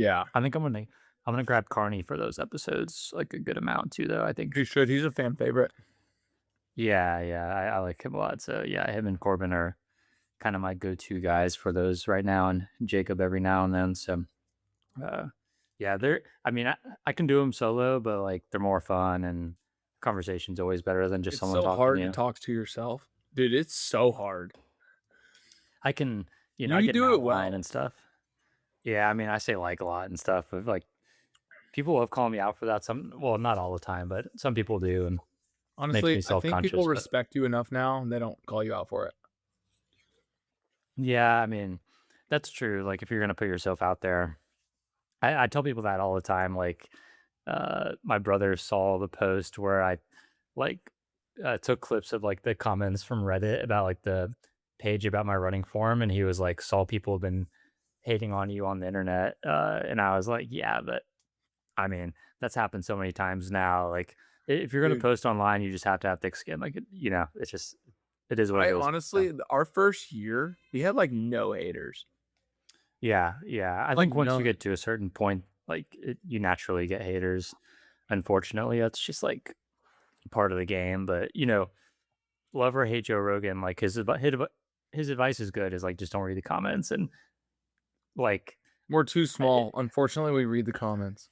Yeah, I think I'm gonna grab Carney for those episodes, like a good amount too, though. I think. he should. He's a fan favorite. Yeah, yeah, I like him a lot. So yeah, him and Corbin are kind of my go-to guys for those right now, and Jacob every now and then. So uh, yeah, they're. I mean, I can do them solo, but like they're more fun, and conversation's always better than just It's someone so talking to hard to you. talk to yourself, dude. It's so hard. I can, I You get an do it outline well. and stuff. Yeah, I mean, I say like a lot and stuff, but like people have called me out for that. Well, not all the time, but some people do, and makes Honestly, me I think people self-conscious. But respect you enough now, and they don't call you out for it. yeah, I mean, that's true. Like if you're gonna put yourself out there, I tell people that all the time. Like, my brother saw the post where I like took clips of like the comments from Reddit about like the page about my running form, and he was like, saw people have been hating on you on the internet, and I was like, yeah, but I mean, that's happened so many times now. Like, if you're gonna Dude, post online, you just have to have thick skin. Like, it's just it is what I it is. So, honestly, our first year, we had like no haters, yeah, yeah. I like think once you none. get to a certain point, like you naturally get haters. Unfortunately, that's just like part of the game. But love or hate Joe Rogan, like his advice is good. Is like just don't read the comments and like We're too I- small. Unfortunately, we read the comments.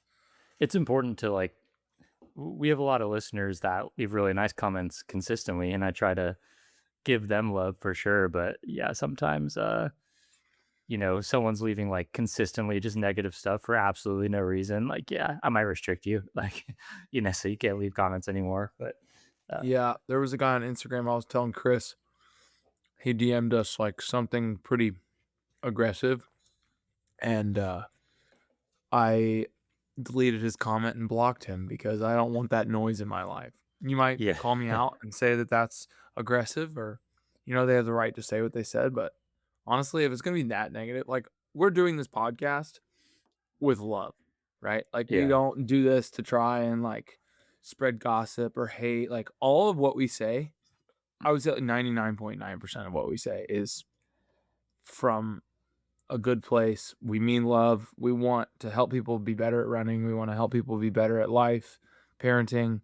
it's important to like we have a lot of listeners that leave really nice comments consistently, and I try to give them love for sure. But yeah, sometimes someone's leaving like consistently just negative stuff for absolutely no reason. Like, yeah, I might restrict you, like, so you can't leave comments anymore. But uh, Yeah, there was a guy on Instagram. I was telling Chris, he DM'd us like something pretty aggressive, and I deleted his comment and blocked him because I don't want that noise in my life. You might yeah, call me out and say that that's aggressive, or they have the right to say what they said, but honestly, if it's going to be that negative, like, we're doing this podcast with love, right? Like, we yeah, don't do this to try and like spread gossip or hate. Like, all of what we say, I would say like 99.9% of what we say is from a good place. We mean love. We want to help people be better at running. We want to help people be better at life, parenting,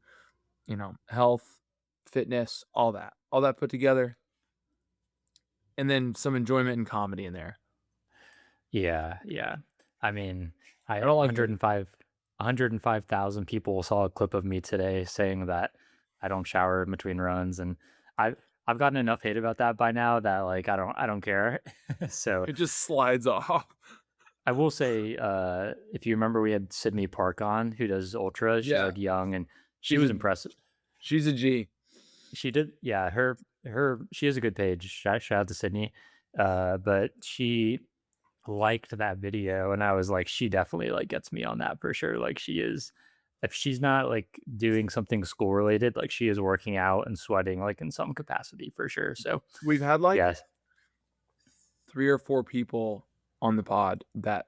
health, fitness, all that. All that put together. And then some enjoyment and comedy in there. yeah, yeah. I mean, I I don't like it. 105,000 people saw a clip of me today saying that I don't shower in between runs, and I've gotten enough hate about that by now that like I don't care. So It just slides off. I will say, if you remember, we had Sydney Park on, who does ultras. She's Yeah. like young, and she She's was a impressive. she's a G. She did, yeah. She has a good page. Shout out to Sydney, but she liked that video, and I was like, she definitely like gets me on that for sure. Like she is, if she's not like doing something school related, like she is working out and sweating like in some capacity for sure. So We've had like yes, 3 or 4 people on the pod that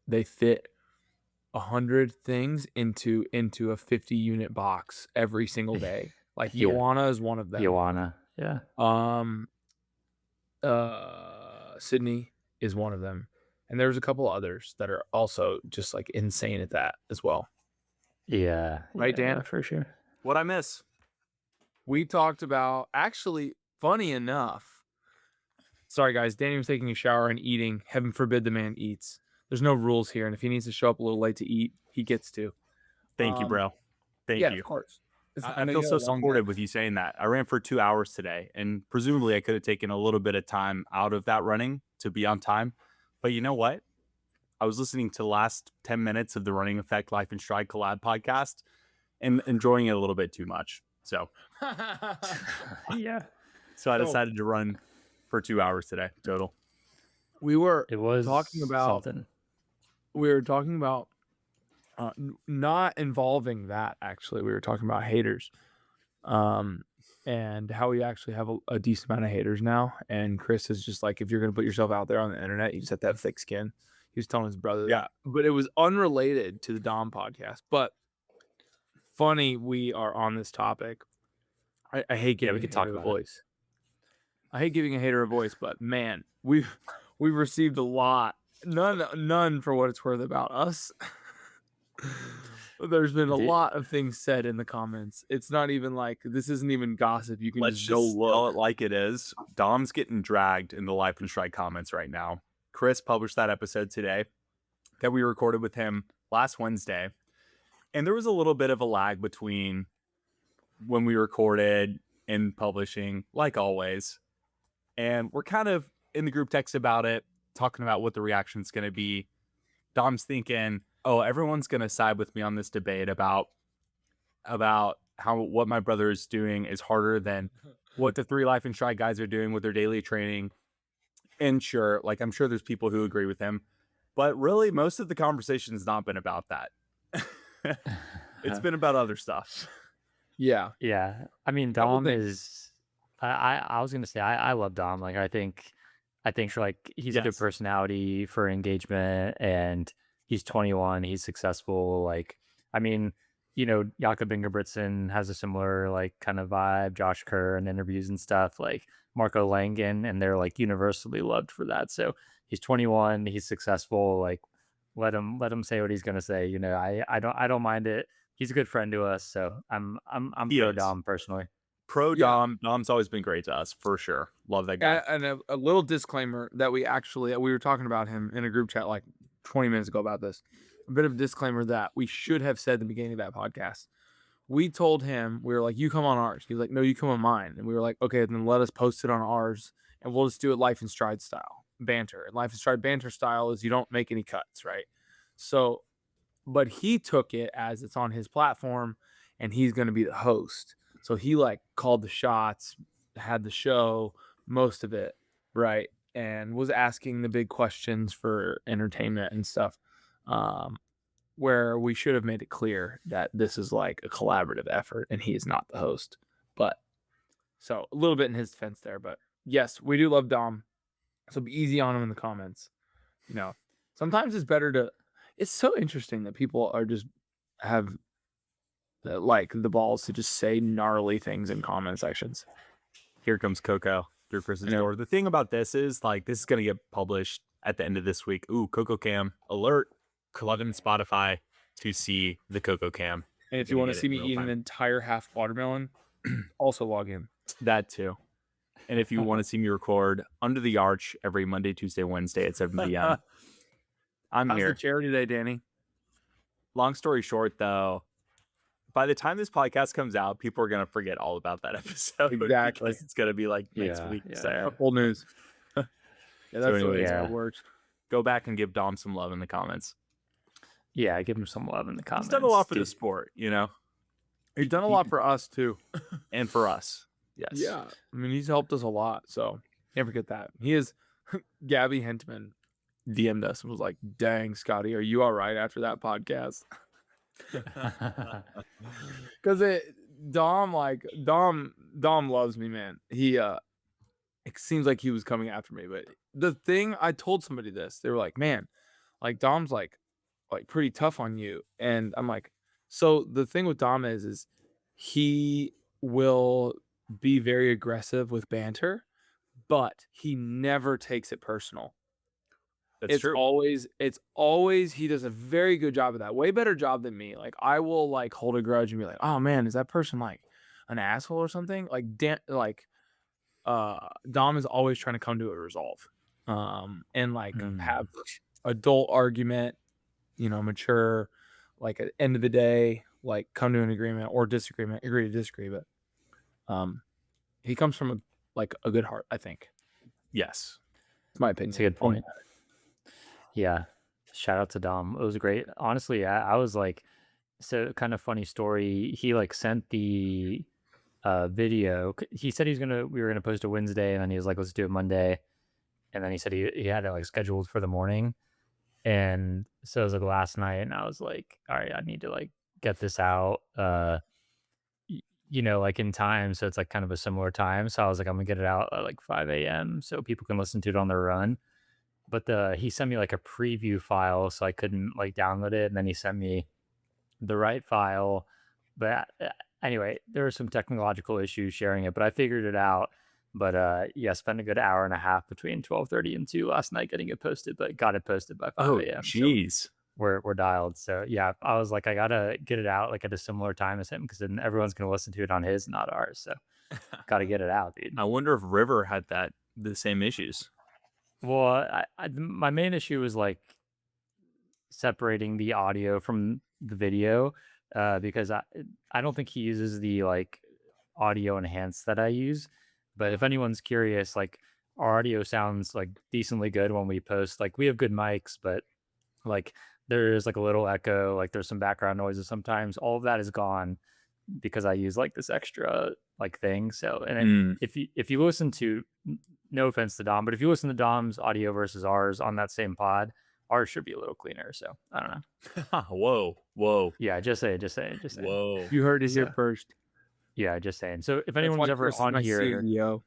they fit 100 things into a 50 unit box every single day. Like, yeah, Joanna is one of them. Joanna, yeah, Um, Sydney is one of them, and there's a couple others that are also just like insane at that as well. yeah, Right, yeah, Dan? for sure. What I miss? We talked about, actually, funny enough. Sorry, guys. Danny was taking a shower and eating. Heaven forbid the man eats. There's no rules here, and if he needs to show up a little late to eat, he gets to. Thank you, bro. Thank Yeah, of you. course. I know feel you had so a long day. supported with you saying that. I ran for 2 hours today, and presumably I could have taken a little bit of time out of that running to be on time. But you know what? I was listening to the last 10 minutes of the Running Effect Life and Stride collab podcast and enjoying it a little bit too much. So Yeah, I decided to run for 2 hours today total. We were it was talking about Salton. not involving that. Actually, we were talking about haters, and how we actually have a decent amount of haters now. And Chris is just like, if you're going to put yourself out there on the internet, you just have to have thick skin. He was telling his brother that, but it was unrelated to the Dom podcast. But funny, we are on this topic. I hate giving we could a talk hater a about it. voice. I hate giving a hater a voice, but man, we've received a lot none for what it's worth about us. There's been a Did- lot of things said in the comments. It's not even like this isn't even gossip. You can Let's just go just tell look. it like it is. Dom's getting dragged in the Life and Strike comments right now. Chris published that episode today that we recorded with him last Wednesday. And there was a little bit of a lag between when we recorded and publishing, like always. And we're kind of in the group text about it, talking about what the reaction's going to be. Dom's thinking, oh, everyone's going to side with me on this debate about how what my brother is doing is harder than what the 3 Life and Stride guys are doing with their daily training. And sure, like I'm sure there's people who agree with him, but really most of the conversation has not been about that. It's been about other stuff. Yeah. Yeah, I mean, Couple Dom things. is. I was gonna say I love Dom. Like I think for like he's a good Yes. personality for engagement, and he's 21. He's successful. Like I mean, Jakob Ingebrigtsen has a similar like kind of vibe. Josh Kerr in interviews and stuff. Like Marco Langen, and they're like universally loved for that. So he's 21. He's successful. Like let him say what he's gonna say. I don't mind it. He's a good friend to us, so I'm He pro is. Dom personally. Pro Yeah. Dom. Dom's always been great to us, for sure. Love that guy. And a little disclaimer that we were talking about him in a group chat like 20 minutes ago about this. A bit of a disclaimer that we should have said at the beginning of that podcast. We told him, we were like, you come on ours. He was like, no, you come on mine. And we were like, okay, then let us post it on ours and we'll just do it Life and Stride style, banter. And Life and Stride banter style is you don't make any cuts, right? So, but he took it as it's on his platform and he's going to be the host. So he like called the shots, had the show, most of it, right? And was asking the big questions for entertainment and stuff. Where we should have made it clear that this is like a collaborative effort and he is not the host. But so a little bit in his defense there, but yes, we do love Dom. So be easy on him in the comments. Sometimes it's better to. It's so interesting that people are just have like the balls to just say gnarly things in comment sections. Here comes Coco through Chris's door. The thing about this is like this is gonna get published at the end of this week. Ooh, Coco Cam alert! Log in Spotify to see the Coco Cam. And if you want to see me eating an entire half watermelon, also log in. That too. And if you want to see me record Under the Arch every Monday, Tuesday, Wednesday at 7 p.m. I'm How's here. the charity day, Danny? Long story short, though, by the time this podcast comes out, people are gonna forget all about that episode. Exactly. Because it's gonna be like next Yeah, week. yeah. So Old news. Yeah, that's the way anyway, it works. go back and give Dom some love in the comments. Yeah, give him some love in the comments. He's done a lot for the Dude, sport, He's done a lot for us too. and for us. Yes. Yeah, I mean he's helped us a lot, so can't forget that. He is. Gabby Hentman DM'd us and was like, "Dang, Scotty, are you all right after that podcast?" Because Dom loves me, man. He it seems like he was coming after me, but the thing I told somebody this, they were like, "Man, like Dom's like pretty tough on you," and I'm like, so the thing with Dom is he will be very aggressive with banter, but he never takes it personal. That's It's true. always he does a very good job of that. Way better job than me. Like I will like hold a grudge and be like, "Oh man, is that person like an asshole or something?" Like Dom is always trying to come to a resolve. And like have adult argument, mature, like at the end of the day, like come to an agreement or disagreement, agree to disagree, but he comes from a good heart, I think. Yes. It's my opinion. That's a good point. Yeah. Shout out to Dom. It was great. Honestly, I was like, so kind of funny story. He like sent the video. He said we were gonna post it Wednesday, and then he was like, let's do it Monday. And then he said he had it like scheduled for the morning. And so it was like last night, and I was like, all right, I need to like get this out like in time. So it's like kind of a similar time. So I was like, I'm gonna get it out at like 5 a.m. so people can listen to it on their run. But he sent me like a preview file, so I couldn't like download it. And then he sent me the right file. But anyway, there were some technological issues sharing it, but I figured it out. But yeah, spent a good hour and a half between 12:30 and 2 last night getting it posted, but got it posted by 5 Oh, a.m. So jeez. we're dialed. So yeah, I was like, I gotta get it out like at a similar time as him because then everyone's gonna listen to it on his, not ours. So gotta get it out, dude. I wonder if River had the same issues. Well, my main issue was like separating the audio from the video because I don't think he uses the like audio enhance that I use. But if anyone's curious, like our audio sounds like decently good when we post. Like we have good mics, but like there is like a little echo, like there's some background noises sometimes. All of that is gone because I use like this extra like thing. So if you listen to, no offense to Dom, but if you listen to Dom's audio versus ours on that same pod, ours should be a little cleaner. So I don't know. Whoa. Yeah, just saying. Whoa. You heard it here first. Yeah, just saying. So if That's anyone's why ever Chris is on my here, CEO.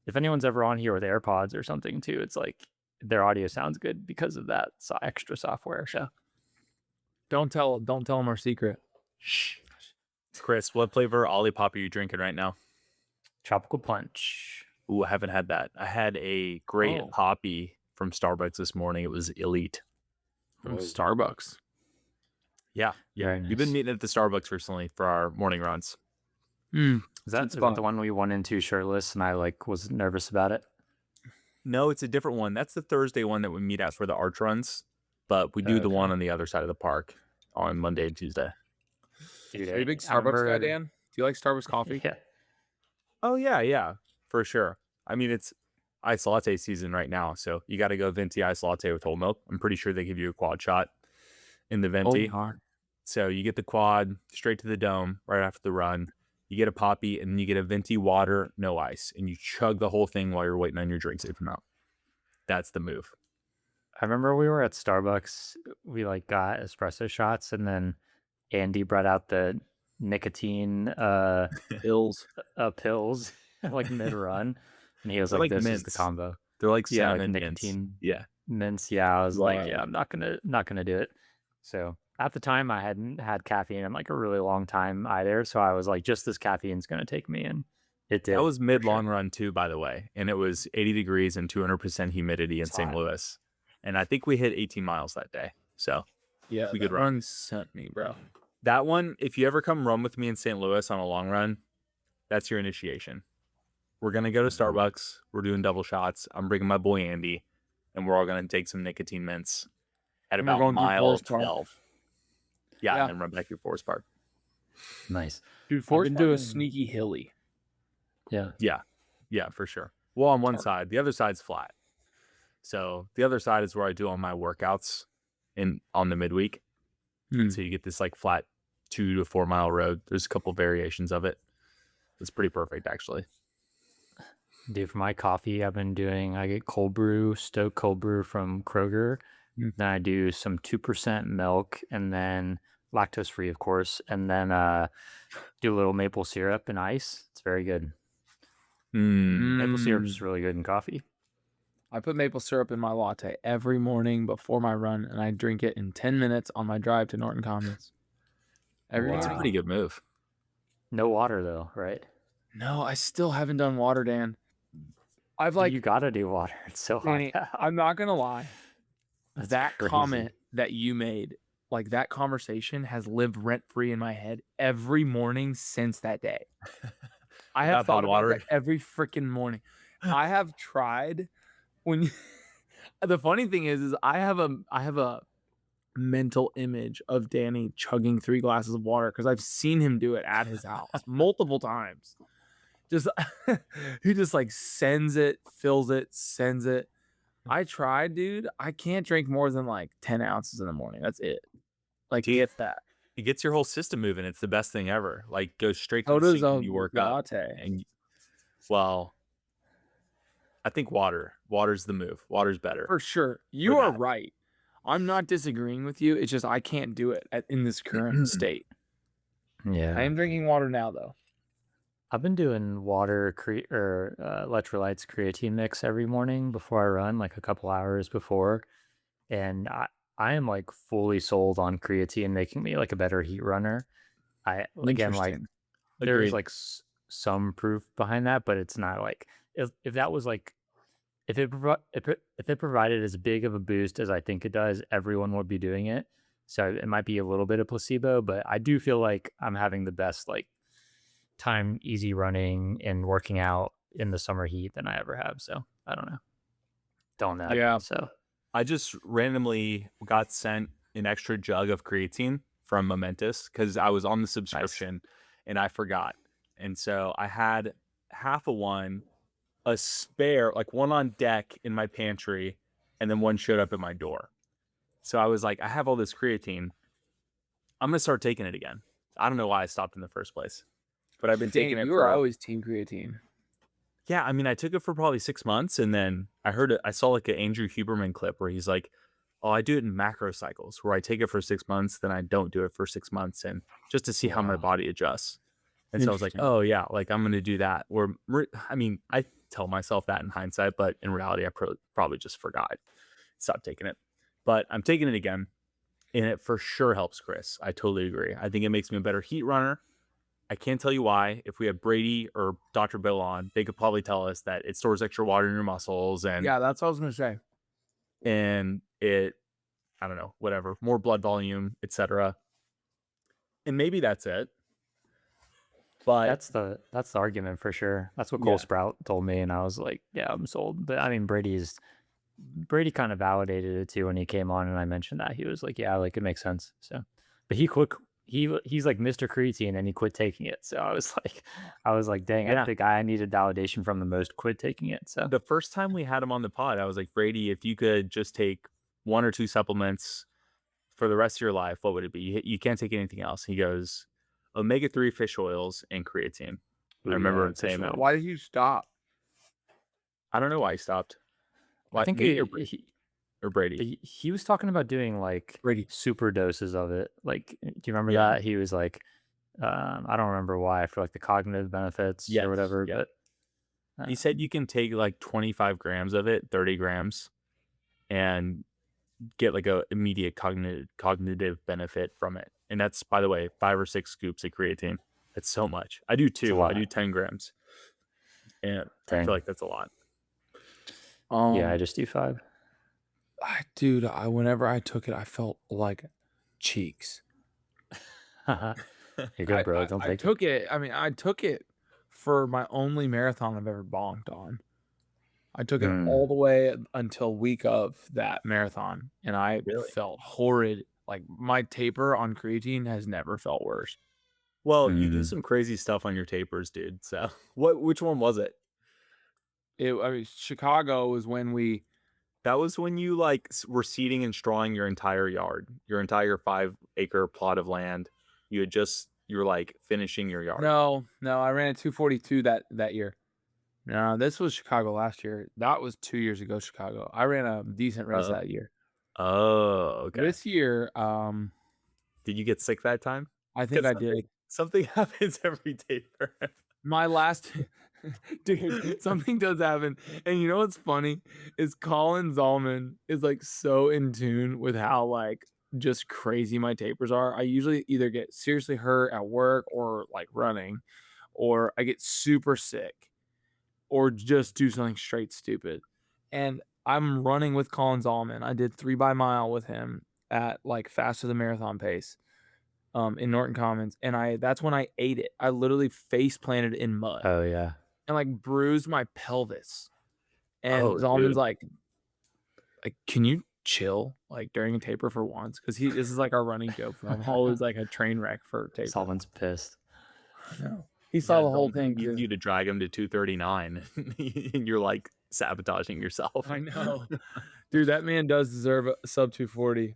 if anyone's ever on here with AirPods or something too, it's like their audio sounds good because of that extra software. So Don't tell them our secret. Shh. Chris, what flavor Olipop are you drinking right now? tropical punch. Ooh, I haven't had that. I had a great poppy from Starbucks this morning. It was elite. From Starbucks. Yeah. Very We've been nice. meeting at the Starbucks recently for our morning runs. Is that spot. the one we went into shirtless and I like was nervous about it? No, it's a different one. That's the Thursday one that we meet at for the arch runs, but we do the one on the other side of the park on Monday and Tuesday. Dude, Are you a big I Starbucks remember- guy, Dan? Do you like Starbucks coffee? Yeah. Oh yeah, for sure. I mean, it's ice latte season right now, so you got to go venti ice latte with whole milk. I'm pretty sure they give you a quad shot in the venti. Hard. So you get the quad straight to the dome right after the run. You get a poppy, and then you get a venti water, no ice, and you chug the whole thing while you're waiting on your drinks to come out. That's the move. I remember we were at Starbucks. We like got espresso shots, and then Andy brought out the nicotine Pills. pills like mid run, and he was They're like, like "This is the mints. combo." They're like Yeah, like cinnamon mints. nicotine. Yeah. Mints. Yeah, I was like, Wow. "Yeah, I'm not gonna do it." So at the time, I hadn't had caffeine in like a really long time either. So I was like, "Just this caffeine's gonna take me," and it did. That was for mid sure. long run too, by the way, and it was 80 degrees and 200% humidity in It's St. hot. Louis, and I think we hit 18 miles that day. So Yeah, we that could run. run sent me, bro. That one, if you ever come run with me in St. Louis on a long run, that's your initiation. We're gonna go to Starbucks. We're doing double shots. I'm bringing my boy Andy, and we're all gonna take some nicotine mints at And we're about going through mile Forest Park. 12. Yeah, Yeah. and then run back through Forest Park. Nice. Dude, I've Forest been Park is doing- sneaky hilly. Yeah. Yeah, for sure. Well, on one side, the other side's flat. So the other side is where I do all my workouts on the midweek. So you get this like flat 2 to 4 mile road. There's a couple variations of it. It's pretty perfect, actually. Dude, for my coffee, I get cold brew, Stoke cold brew from Kroger. Then I do some 2% milk and then lactose free, of course. And then do a little maple syrup and ice. It's very good. Maple syrup is really good in coffee. I put maple syrup in my latte every morning before my run, and I drink it in 10 minutes on my drive to Norton Commons. Every That's a morning. pretty good move. No water though, right? No, I still haven't done water, Dan. I've like, You gotta do water. It's so hot. Danny, I'm not gonna lie. That's that crazy. comment that you made, like that conversation has lived rent free in my head every morning since that day. I have About thought about water? that every freaking morning. I have tried when the funny thing is I have a mental image of Danny chugging 3 glasses of water because I've seen him do it at his house multiple times. Just he just like sends it, fills it, sends it. I tried, dude. I can't drink more than like 10 ounces in the morning. That's it. Like, Dude, get that. It gets your whole system moving. It's the best thing ever. Like, go straight to So the does sink a and you work up. latte. And well, I think water's the move. Water's better. For sure. You For are that. right. I'm not disagreeing with you. It's just I can't do it in this current state. Yeah. I am drinking water now, though. I've been doing water electrolytes creatine mix every morning before I run, like a couple hours before. And I am like fully sold on creatine making me like a better heat runner. Again, like Interesting. there's Agreed. like some proof behind that, but it's not like if that was like if it provided as big of a boost as I think it does, everyone would be doing it. So it might be a little bit of placebo, but I do feel like I'm having the best like time easy running and working out in the summer heat than I ever have. So I don't know. Don't know. Yeah. So I just randomly got sent an extra jug of creatine from Momentous because I was on the subscription and I forgot. And so I had half of one, a spare, like one on deck in my pantry, and then one showed up at my door. So I was like, I have all this creatine. I'm going to start taking it again. I don't know why I stopped in the first place, but I've been taking it You for were always team creatine. Yeah, I mean, I took it for probably 6 months, and then I saw like an Andrew Huberman clip where he's like, "Oh, I do it in macro cycles, where I take it for 6 months, then I don't do it for 6 months, and just to see how my body adjusts." And so I was like, "Oh yeah, like I'm gonna do that." Or I mean, I tell myself that in hindsight, but in reality, I probably just forgot, stopped taking it. But I'm taking it again, and it for sure helps Chris. I totally agree. I think it makes me a better heat runner. I can't tell you why. If we had Brady or Dr. Bill on, they could probably tell us that it stores extra water in your muscles and Yeah, that's what I was gonna say. and it, I don't know, whatever, more blood volume, etc. And maybe that's it. But that's the argument for sure. That's what Cole Sprout told me, and I was like, yeah, I'm sold. But I mean, Brady kind of validated it too when he came on, and I mentioned that he was like, yeah, like it makes sense. So, but he quit. He's like Mr. Creatine, and he quit taking it. So I was like, dang, Yeah. the guy I needed validation from the most quit taking it. So the first time we had him on the pod, I was like, Brady, if you could just take 1 or 2 supplements for the rest of your life, what would it be? You can't take anything else. He goes, omega-3 fish oils and creatine. I remember him saying that. Why did you stop? I don't know why he stopped. Why, I think me or Brady? he was talking about doing like Brady. super doses of it. Like, do you remember Yeah. that? He was like, I don't remember why, for like the cognitive benefits or whatever. Yeah. But he said you can take like 25 grams of it, 30 grams, and get like a immediate cognitive benefit from it. And that's, by the way, 5 or 6 scoops of creatine. That's so much. I do too. I do 10 grams, and I feel like that's a lot. Yeah, I just do 5. Dude, whenever I took it, I felt like cheeks. You're good, bro. Don't take it. I mean, I took it for my only marathon I've ever bonked on. I took it all the way until week of that marathon, and I felt horrid. Like my taper on creatine has never felt worse. Well, you do some crazy stuff on your tapers, dude. So which one was it? I mean, Chicago was when we. That was when you like were seeding and strawing your entire yard, your entire 5-acre plot of land. You were like finishing your yard. No, I ran a 242 that year. No, this was Chicago last year. That was 2 years ago, Chicago. I ran a decent race that year. Oh, okay. This year, did you get sick that time? I think I did. Something happens every taper. My last, dude, something does happen. And you know what's funny is Colin Zalman is like so in tune with how like just crazy my tapers are. I usually either get seriously hurt at work or like running, or I get super sick, or just do something straight stupid. And I'm running with Colin Zalman. I did 3 by mile with him at like faster than marathon pace. In Norton Commons, and that's when I ate it. I literally face planted in mud. Oh yeah, and like bruised my pelvis. And Zalman's like, can you chill like during a taper for once? Because this is like our running joke. I'm always like a train wreck for taper. Zalman's pissed. No, he saw the whole thing. You to drag him to 239, and you're like sabotaging yourself. I know, dude. That man does deserve a sub 240.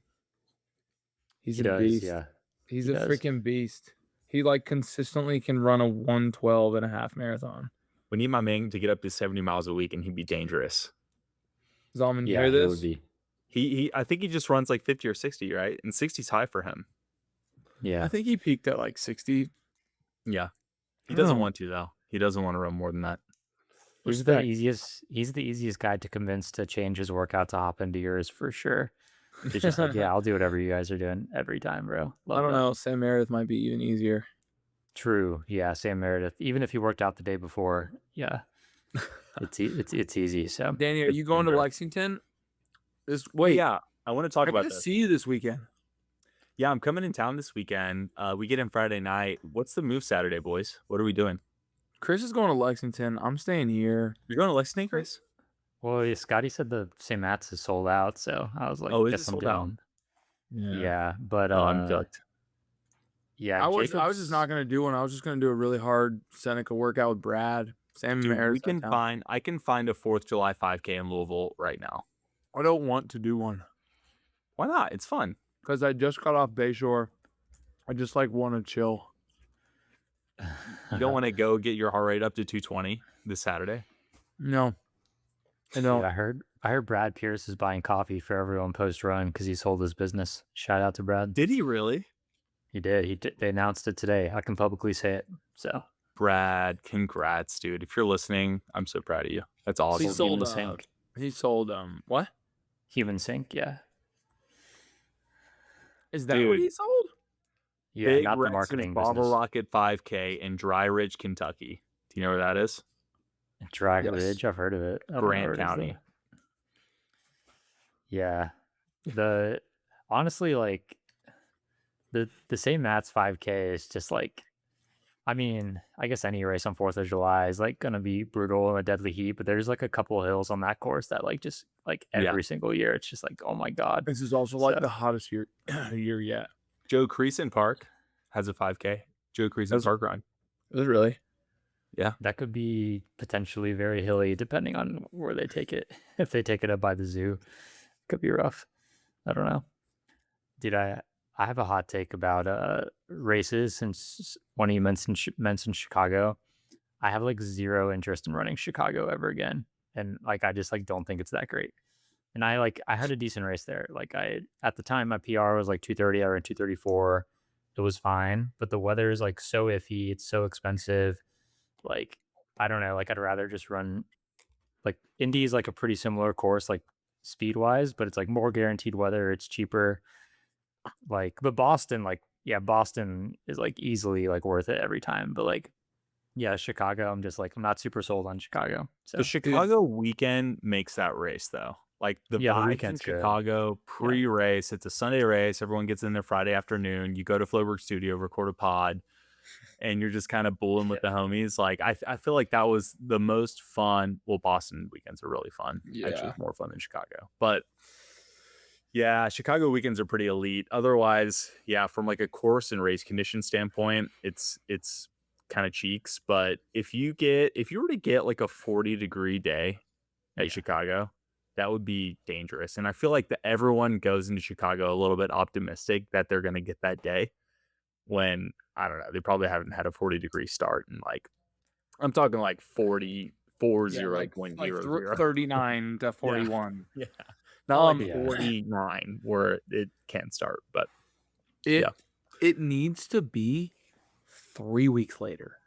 He's a beast. Yeah. He's a freaking beast. He like consistently can run a 1:12.5 marathon. We need my man to get up to 70 miles a week, and he'd be dangerous. Zalman, you hear this? It would be. He I think he just runs like 50 or 60, right? And 60's high for him. Yeah, I think he peaked at like 60. Yeah, he doesn't want to though. He doesn't want to run more than that. He's the easiest guy to convince to change his workout to hop into yours for sure. He's just like, yeah, I'll do whatever you guys are doing every time, bro. I don't know. Sam Meredith might be even easier. True. Yeah, Sam Meredith. Even if he worked out the day before, yeah. It's easy. So Danny, are It's you going to ginger. Lexington? Wait, yeah, I want to talk I about gotta this. see you this weekend. Yeah, I'm coming in town this weekend. We get in Friday night. What's the move Saturday, boys? What are we doing? Chris is going to Lexington. I'm staying here. You're going to Lexington, Chris? well, yeah, Scotty said the St. Matt's is sold out, so I was like, Oh, is it guess I'm sold out? going. Yeah, but Oh, I'm cooked. yeah, I was just Jacob's not gonna do one. I was just gonna do a really hard Seneca workout with Brad. Sam Dude, Maris we can find. I can find a 4th of July 5K in Louisville right now. I don't want to do one Why not? It's fun. because I just got off Bayshore. I just like want to chill. You don't want to go get your heart rate up to 220 this Saturday. No, I Dude, don't. I heard Brad Pierce is buying coffee for everyone post run because he sold his business. Shout out to Brad. Did he really? He did. They announced it today. I can publicly say it. So Brad, congrats, dude. If you're listening, I'm so proud of you. That's awesome. He sold. Human Sync. He sold. What Human Sync, yeah. is that? Dude. What he sold? Yeah, Big not the Rex's marketing Bottle business. Rocket 5K in Dry Ridge, Kentucky. Do you know where that is? Dry Yes. Ridge, I've heard of it. I don't know Grant where it is, County. though. Yeah. Honestly, like the St. Matt's 5K is just like, I mean, I guess any race on 4th of July is like gonna be brutal in a deadly heat, but there's like a couple of hills on that course that like just like Yeah. every single year it's just like, oh my god. This is also like So- the hottest year yet. Joe Creason Park has a 5K. Joe Creason That's- Park run. Is it really? That could be potentially very hilly depending on where they take it. If they take it up by the zoo, could be rough. I don't know. Dude, I have a hot take about races since one of you mentioned Chicago. I have like zero interest in running Chicago ever again. And like I just like don't think it's that great. And I had a decent race there. Like at the time my PR was like 230, I ran 234. It was fine, but the weather is like so iffy, it's so expensive. Like I don't know, like I'd rather just run like Indy is like a pretty similar course like speed wise, but it's like more guaranteed weather, it's cheaper. Like but Boston is like easily like worth it every time, but like yeah, Chicago, I'm not super sold on Chicago. So The Chicago weekend makes that race though. Like the Yeah, the vibes in weekend's good. Chicago pre-race. It's a Sunday race. Everyone gets in there Friday afternoon. You go to Floberg Studio, record a pod, and you're just kind of bulling with the homies. Like I feel like that was the most fun. Well, Boston weekends are really fun. Yeah. Actually, more fun than Chicago. But yeah, Chicago weekends are pretty elite. Otherwise, yeah, from like a course and race condition standpoint, it's kind of cheeks. But if you were to get like a 40-degree day at Chicago, that would be dangerous. And I feel like that everyone goes into Chicago a little bit optimistic that they're going to get that day when, I don't know, they probably haven't had a 40-degree start. And like, I'm talking like 40, 40.00. 39 to 41. Yeah. Not like Yeah. 49 where it can start, but It needs to be 3 weeks later.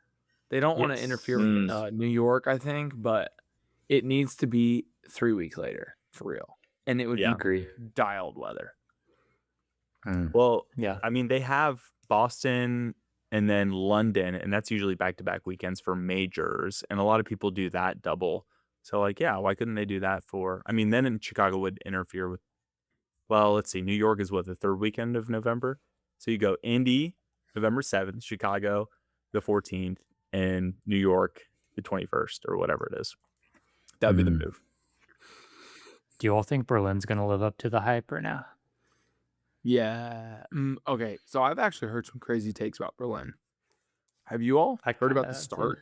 They don't want to Yes. interfere with New York, I think, but it needs to be 3 weeks later for real, and it would Yeah. be Agree. dialed weather. well, Yeah. I mean, they have Boston and then London, and that's usually back-to-back weekends for majors, and a lot of people do that double. So, like, yeah, why couldn't they do that for? I mean, then in Chicago would interfere with. Well, let's see. New York is what, the third weekend of November. So you go Indy, November 7th, Chicago, the 14th, and New York, the 21st, or whatever it is. That would be the move. Do you all think Berlin's gonna live up to the hype or no? Yeah. Okay. So I've actually heard some crazy takes about Berlin. Have you all I heard about kinda the have, start?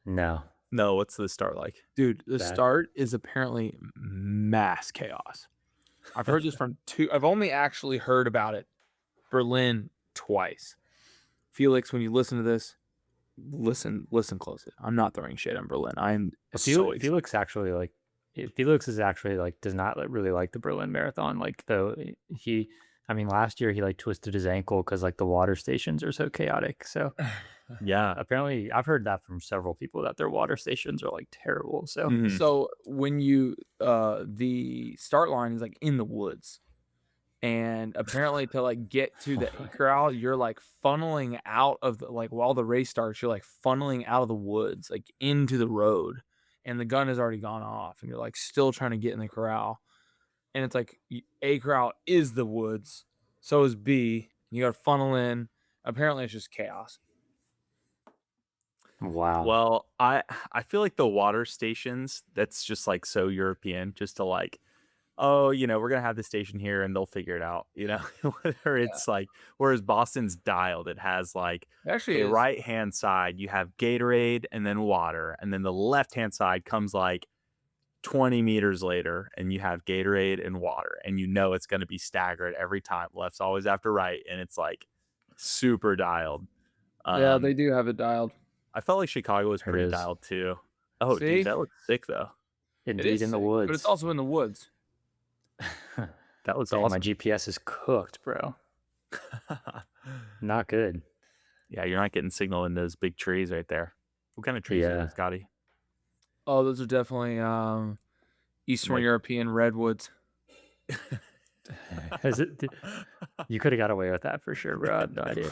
No. No, what's the start like? Dude, the Bad. start is apparently mass chaos. I've heard this from two. I've only actually heard about it, Berlin, twice. Felix, when you listen to this, listen closely. I'm not throwing shade on Berlin. I'm so excited. Felix is actually like does not really like the Berlin Marathon. Like though last year he like twisted his ankle because like the water stations are so chaotic. So Yeah. apparently I've heard that from several people that their water stations are like terrible. So Mhm. So when you the start line is like in the woods, and apparently to like get to the corral, you're like funneling out of the, like while the race starts, you're like funneling out of the woods like into the road, and the gun has already gone off, and you're like still trying to get in the corral, and it's like A corral is the woods, so is B. You got to funnel in. Apparently, it's just chaos. Wow. Well, I feel like the water stations, that's just like so European, just to like, oh, we're gonna have the station here and they'll figure it out, whether it's like, whereas Boston's dialed, it has like Actually, a right hand side, you have Gatorade and then water, and then the left hand side comes like 20 meters later and you have Gatorade and water, and it's going to be staggered every time. Left's always after right, and it's like super dialed. Yeah, they do have it dialed. I felt like Chicago was pretty dialed too. Oh, See? dude, that looks sick though. Indeed, in the woods. But it's also in the woods. That looks Dang, awesome. My GPS is cooked, bro. Not good. Yeah, you're not getting signal in those big trees right there. What kind of trees are those, Scotty? Oh, those are definitely Eastern European redwoods. Is it? You could have got away with that for sure, bro. I have no idea.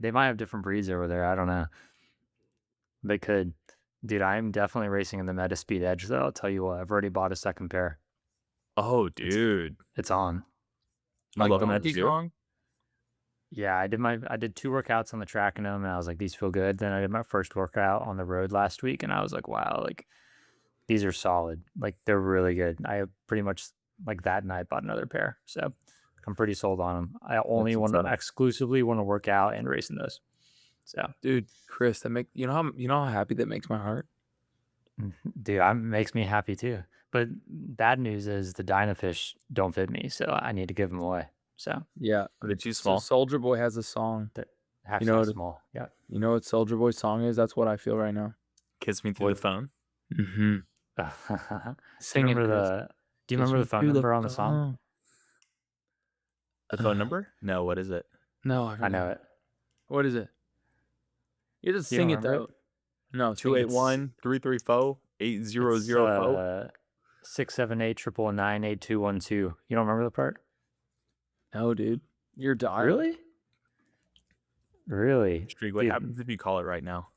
They might have different breeds over there. I don't know. They could. Dude, I'm definitely racing in the Metaspeed Edge, though. I'll tell you what, I've already bought a second pair. Oh, dude. It's on. You love them at zero? Yeah, I did 2 workouts on the track in them, and I was like, these feel good. Then I did my first workout on the road last week, and I was like, wow, like these are solid. Like they're really good. I pretty much like that night bought another pair, so I'm pretty sold on them. I only exclusively want to work out and race in those. So, dude, Chris, that you know how happy that makes my heart. Dude, it makes me happy too. But bad news is the Dynafish don't fit me, so I need to give them away. So yeah, are they too small? So Soulja Boy has a song that small. Yeah, you know what Soulja Boy's song is? That's what I feel right now. Kiss me through the phone. Mm-hmm. Sing it. Do you remember the phone number on the song? The phone number? No, what is it? No, I know it. What is it? You just sing it though. No, 281-334-8004. 678-999-8212. You don't remember the part? No, dude. You're dying. Really? What happens if you call it right now?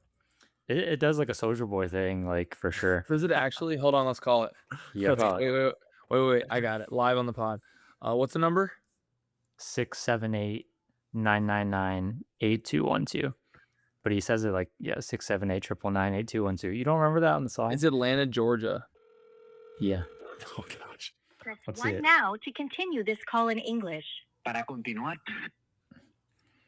It does like a Soulja Boy thing, like for sure. Does it actually? Hold on, let's call it. Yeah. Wait. I got it. Live on the pod. What's the number? 678-999-8212. But he says it like 678-999-8212. You don't remember that on the song? It's Atlanta, Georgia. Yeah. Oh gosh. Press 1 now to continue this call in English. Para continuar.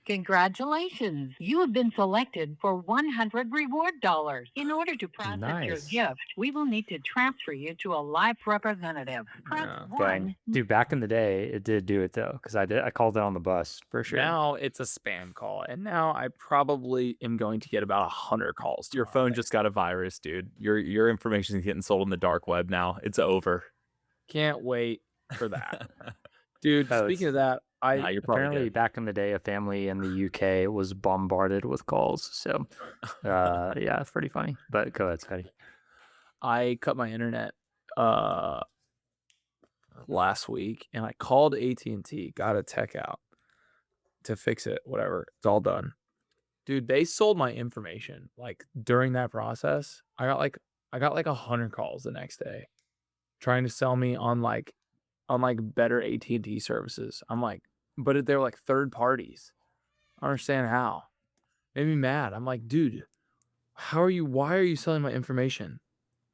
Congratulations! You have been selected for 100 reward dollars. In order to process your gift, we will need to transfer you to a live representative. Press 1. Dude, back in the day, it did do it though, because I called it on the bus for sure. Now it's a spam call, and now I probably am going to get about 100 calls. Your phone just got a virus, dude. Your information is getting sold on the dark web now. It's over. Can't wait for that, dude. Speaking of that. Apparently back in the day, a family in the UK was bombarded with calls. So, yeah, it's pretty funny. But go ahead, Scotty. I cut my internet last week, and I called AT&T, got a tech out to fix it. Whatever, it's all done. Dude, they sold my information. Like during that process, I got like 100 calls the next day, trying to sell me on better AT&T services. I'm like, but they're like third parties. I don't understand how. Made me mad. I'm like, dude, why are you selling my information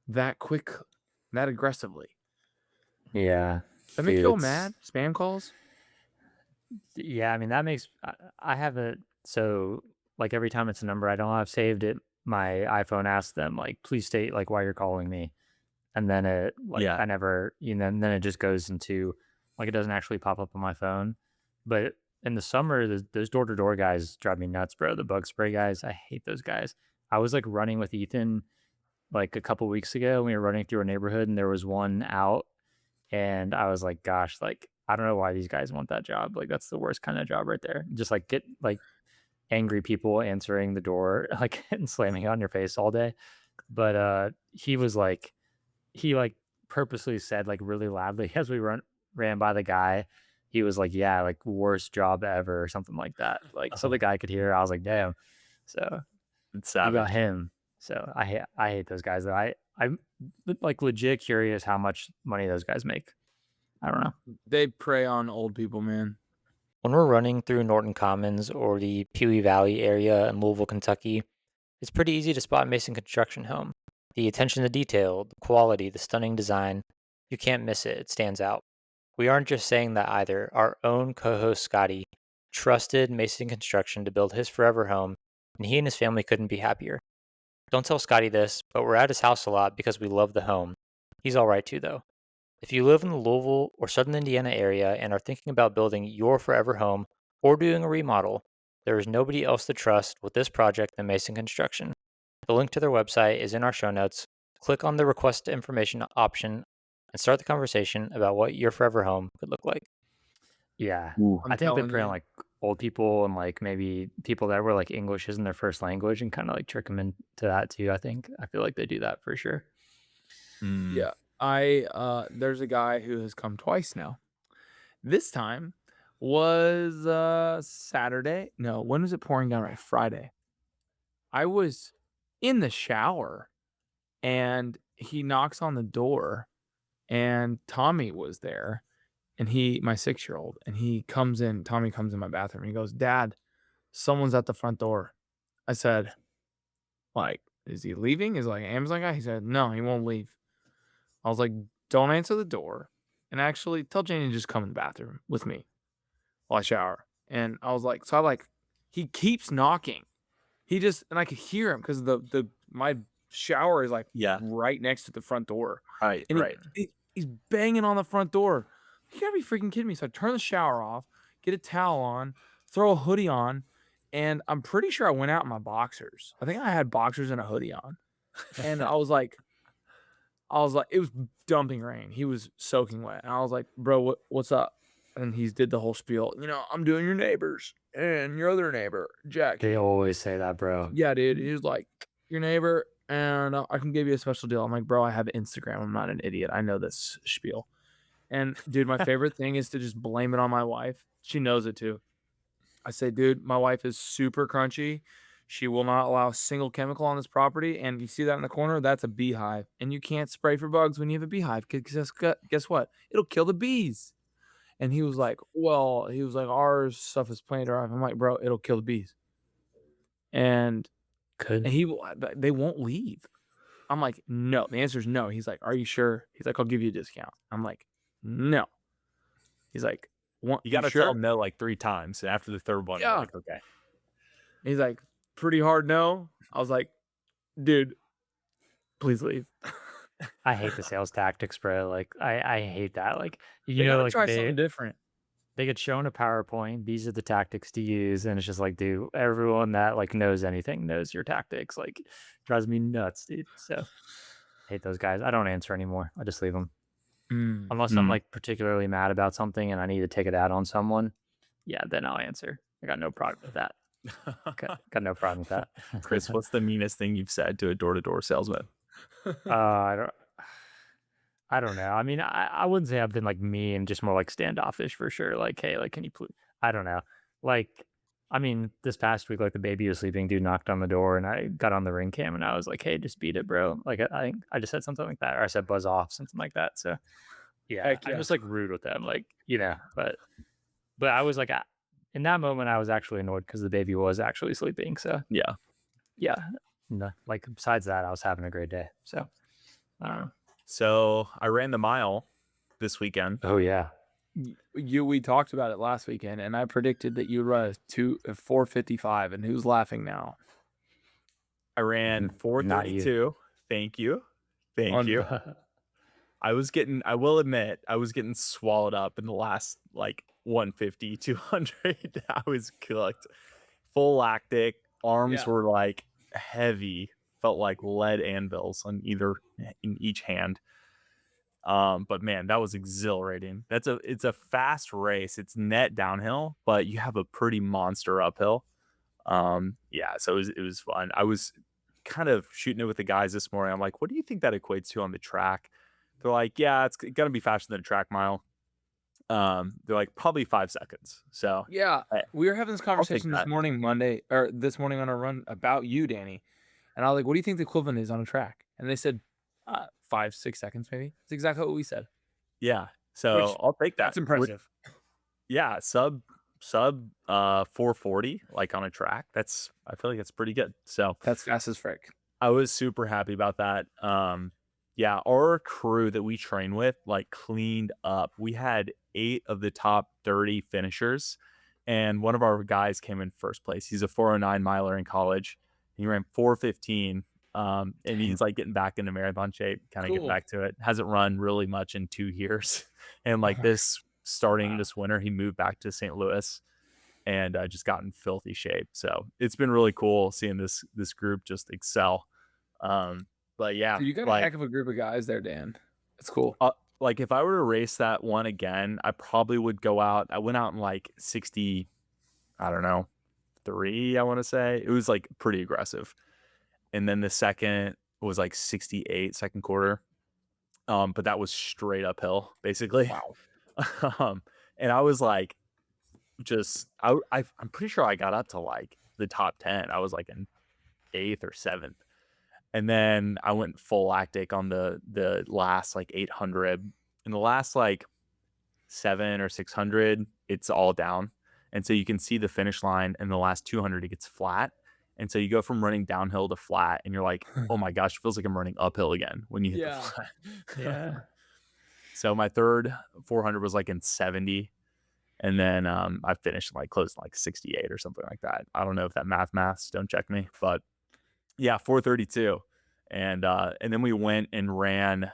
that quick, that aggressively? Yeah. That makes you feel mad? Spam calls? Yeah, I mean, that makes, I have it, so like every time it's a number I don't have saved it, my iPhone asks them like, please state like why you're calling me. And then it, I never, then it just goes into, like, it doesn't actually pop up on my phone. But in the summer, those door-to-door guys drive me nuts, bro. The bug spray guys, I hate those guys. I was, like, running with Ethan, like, a couple weeks ago. We were running through a neighborhood, and there was one out. And I was like, gosh, like, I don't know why these guys want that job. Like, that's the worst kind of job right there. Just, like, get, like, angry people answering the door, like, and slamming it on your face all day. But he was, like, he like purposely said like really loudly as we ran by the guy, he was like, yeah, like worst job ever or something like that. Like so the guy could hear. I was like, damn. So it's savage. About him. So I hate those guys. I'm like legit curious how much money those guys make. I don't know. They prey on old people, man. When we're running through Norton Commons or the Pewee Valley area in Louisville, Kentucky, it's pretty easy to spot Mason Construction Home. The attention to detail, the quality, the stunning design, you can't miss it. It stands out. We aren't just saying that either. Our own co-host Scotty trusted Mason Construction to build his forever home, and he and his family couldn't be happier. Don't tell Scotty this, but we're at his house a lot because we love the home. He's all right too, though. If you live in the Louisville or Southern Indiana area and are thinking about building your forever home or doing a remodel, there is nobody else to trust with this project than Mason Construction. The link to their website is in our show notes. Click on the request information option and start the conversation about what your forever home could look like. Yeah. I'm I think they telling prey on you. like old people and like maybe people that were like English isn't their first language and kind of like trick them into that too. I feel like they do that for sure. Yeah. There's a guy who has come twice now. This time was Saturday. No, when was it pouring down? Right, Friday. I was in the shower and he knocks on the door and Tommy was there and my 6-year-old, and Tommy comes in my bathroom and he goes, "Dad, someone's at the front door." I said, like, "Is he leaving?" He's like, "Amazon guy?" He said, "No, he won't leave." I was like, "Don't answer the door. And actually tell Janie to just come in the bathroom with me while I shower." And I was like, he keeps knocking. And I could hear him because my shower is like Yeah. right next to the front door. Right. And Right. he's banging on the front door. You gotta be freaking kidding me. So I turn the shower off, get a towel on, throw a hoodie on, and I'm pretty sure I went out in my boxers. I think I had boxers and a hoodie on. And I was like, it was dumping rain. He was soaking wet. And I was like, "Bro, what's up?" And he did the whole spiel. "I'm doing your neighbors and your other neighbor, Jack." They always say that, bro. Yeah, dude. He was like, "Your neighbor, and I can give you a special deal." I'm like, "Bro, I have Instagram. I'm not an idiot. I know this spiel." And dude, my favorite thing is to just blame it on my wife. She knows it too. I say, "Dude, my wife is super crunchy. She will not allow a single chemical on this property. And you see that in the corner? That's a beehive. And you can't spray for bugs when you have a beehive. Because guess what? It'll kill the bees." And he was like, "Our stuff is plant derived." I'm like, "Bro, it'll kill the bees." And Could they won't leave. I'm like, "No." The answer is no. He's like, "Are you sure?" He's like, "I'll give you a discount." I'm like, "No." He's like, You got to sure?" tell them no like 3 times. And after the third one, you're Yeah. like, okay. He's like, "Pretty hard no." I was like, "Dude, please leave." I hate the sales tactics, bro. Like I hate that. Like They gotta like try something different. they get shown a PowerPoint. These are the tactics to use, and it's just like, dude, everyone that like knows anything knows your tactics. Like, drives me nuts, dude. So, hate those guys. I don't answer anymore. I just leave them unless I'm like particularly mad about something and I need to take it out on someone. Yeah, then I'll answer. I got no problem with that. Got no problem with that. Chris, what's the meanest thing you've said to a door-to-door salesman? I don't know. I mean, I wouldn't say I've been like mean, just more like standoffish for sure. Like, hey, like, can you please? I don't know. Like, I mean, this past week, like the baby was sleeping, dude knocked on the door, and I got on the ring cam, and I was like, hey, just beat it, bro. Like, I think I just said something like that, or I said buzz off, something like that. So, yeah, Heck I'm yeah. just like rude with them, like, but I was like, in that moment, I was actually annoyed because the baby was actually sleeping. So, Yeah. no, like besides that, I was having a great day. So, I don't know. So I ran the mile this weekend. Oh yeah. We talked about it last weekend, and I predicted that you'd run a 4:55. And who's laughing now? I ran 4:32. Thank you. Thank you. I will admit, I was getting swallowed up in the last like 150, 200. I was cooked. Full lactic. Arms were like heavy. Felt like lead anvils in each hand. But man, that was exhilarating. It's a fast race. It's net downhill, but you have a pretty monster uphill. So it was fun. I was kind of shooting it with the guys this morning. I'm like, what do you think that equates to on the track? They're like, yeah, it's gonna be faster than a track mile. They're like, probably 5 seconds. So Yeah, we were having this conversation that. this morning on our run about you, Danny. And I was like, what do you think the equivalent is on a track? And they said 5-6 seconds, maybe. It's exactly what we said. Yeah. So Which, I'll take that. That's impressive. Yeah, sub 440 like on a track. I feel like that's pretty good. So That's fast as frick. I was super happy about that. Yeah, our crew that we train with like cleaned up. We had 8 of the top 30 finishers, and one of our guys came in first place. He's a 409 miler in college. He ran 415. And he's like getting back into marathon shape, kind of getting back to it. Hasn't run really much in 2 years. And like this winter, he moved back to St. Louis and just got in filthy shape. So it's been really cool seeing this group just excel. But yeah, Dude, you got a heck of a group of guys there, Dan. It's cool. Like if I were to race that one again, I probably would go out. I went out in like 60, I don't know, 3, I want to say. It was like pretty aggressive. And then the second was like 68 second quarter. But that was straight uphill, basically. Wow. And I was like, I'm pretty sure I got up to like the top 10. I was like in 8th or 7th. And then I went full lactic on the last like 800. In the last like 7 or 600, it's all down. And so you can see the finish line. In the last 200, it gets flat. And so you go from running downhill to flat, and you're like, oh my gosh, it feels like I'm running uphill again when you hit the flat. Yeah. So my third 400 was like in 70. And then I finished like close to like 68 or something like that. I don't know if that maths, don't check me. But yeah, 432. And then we went and ran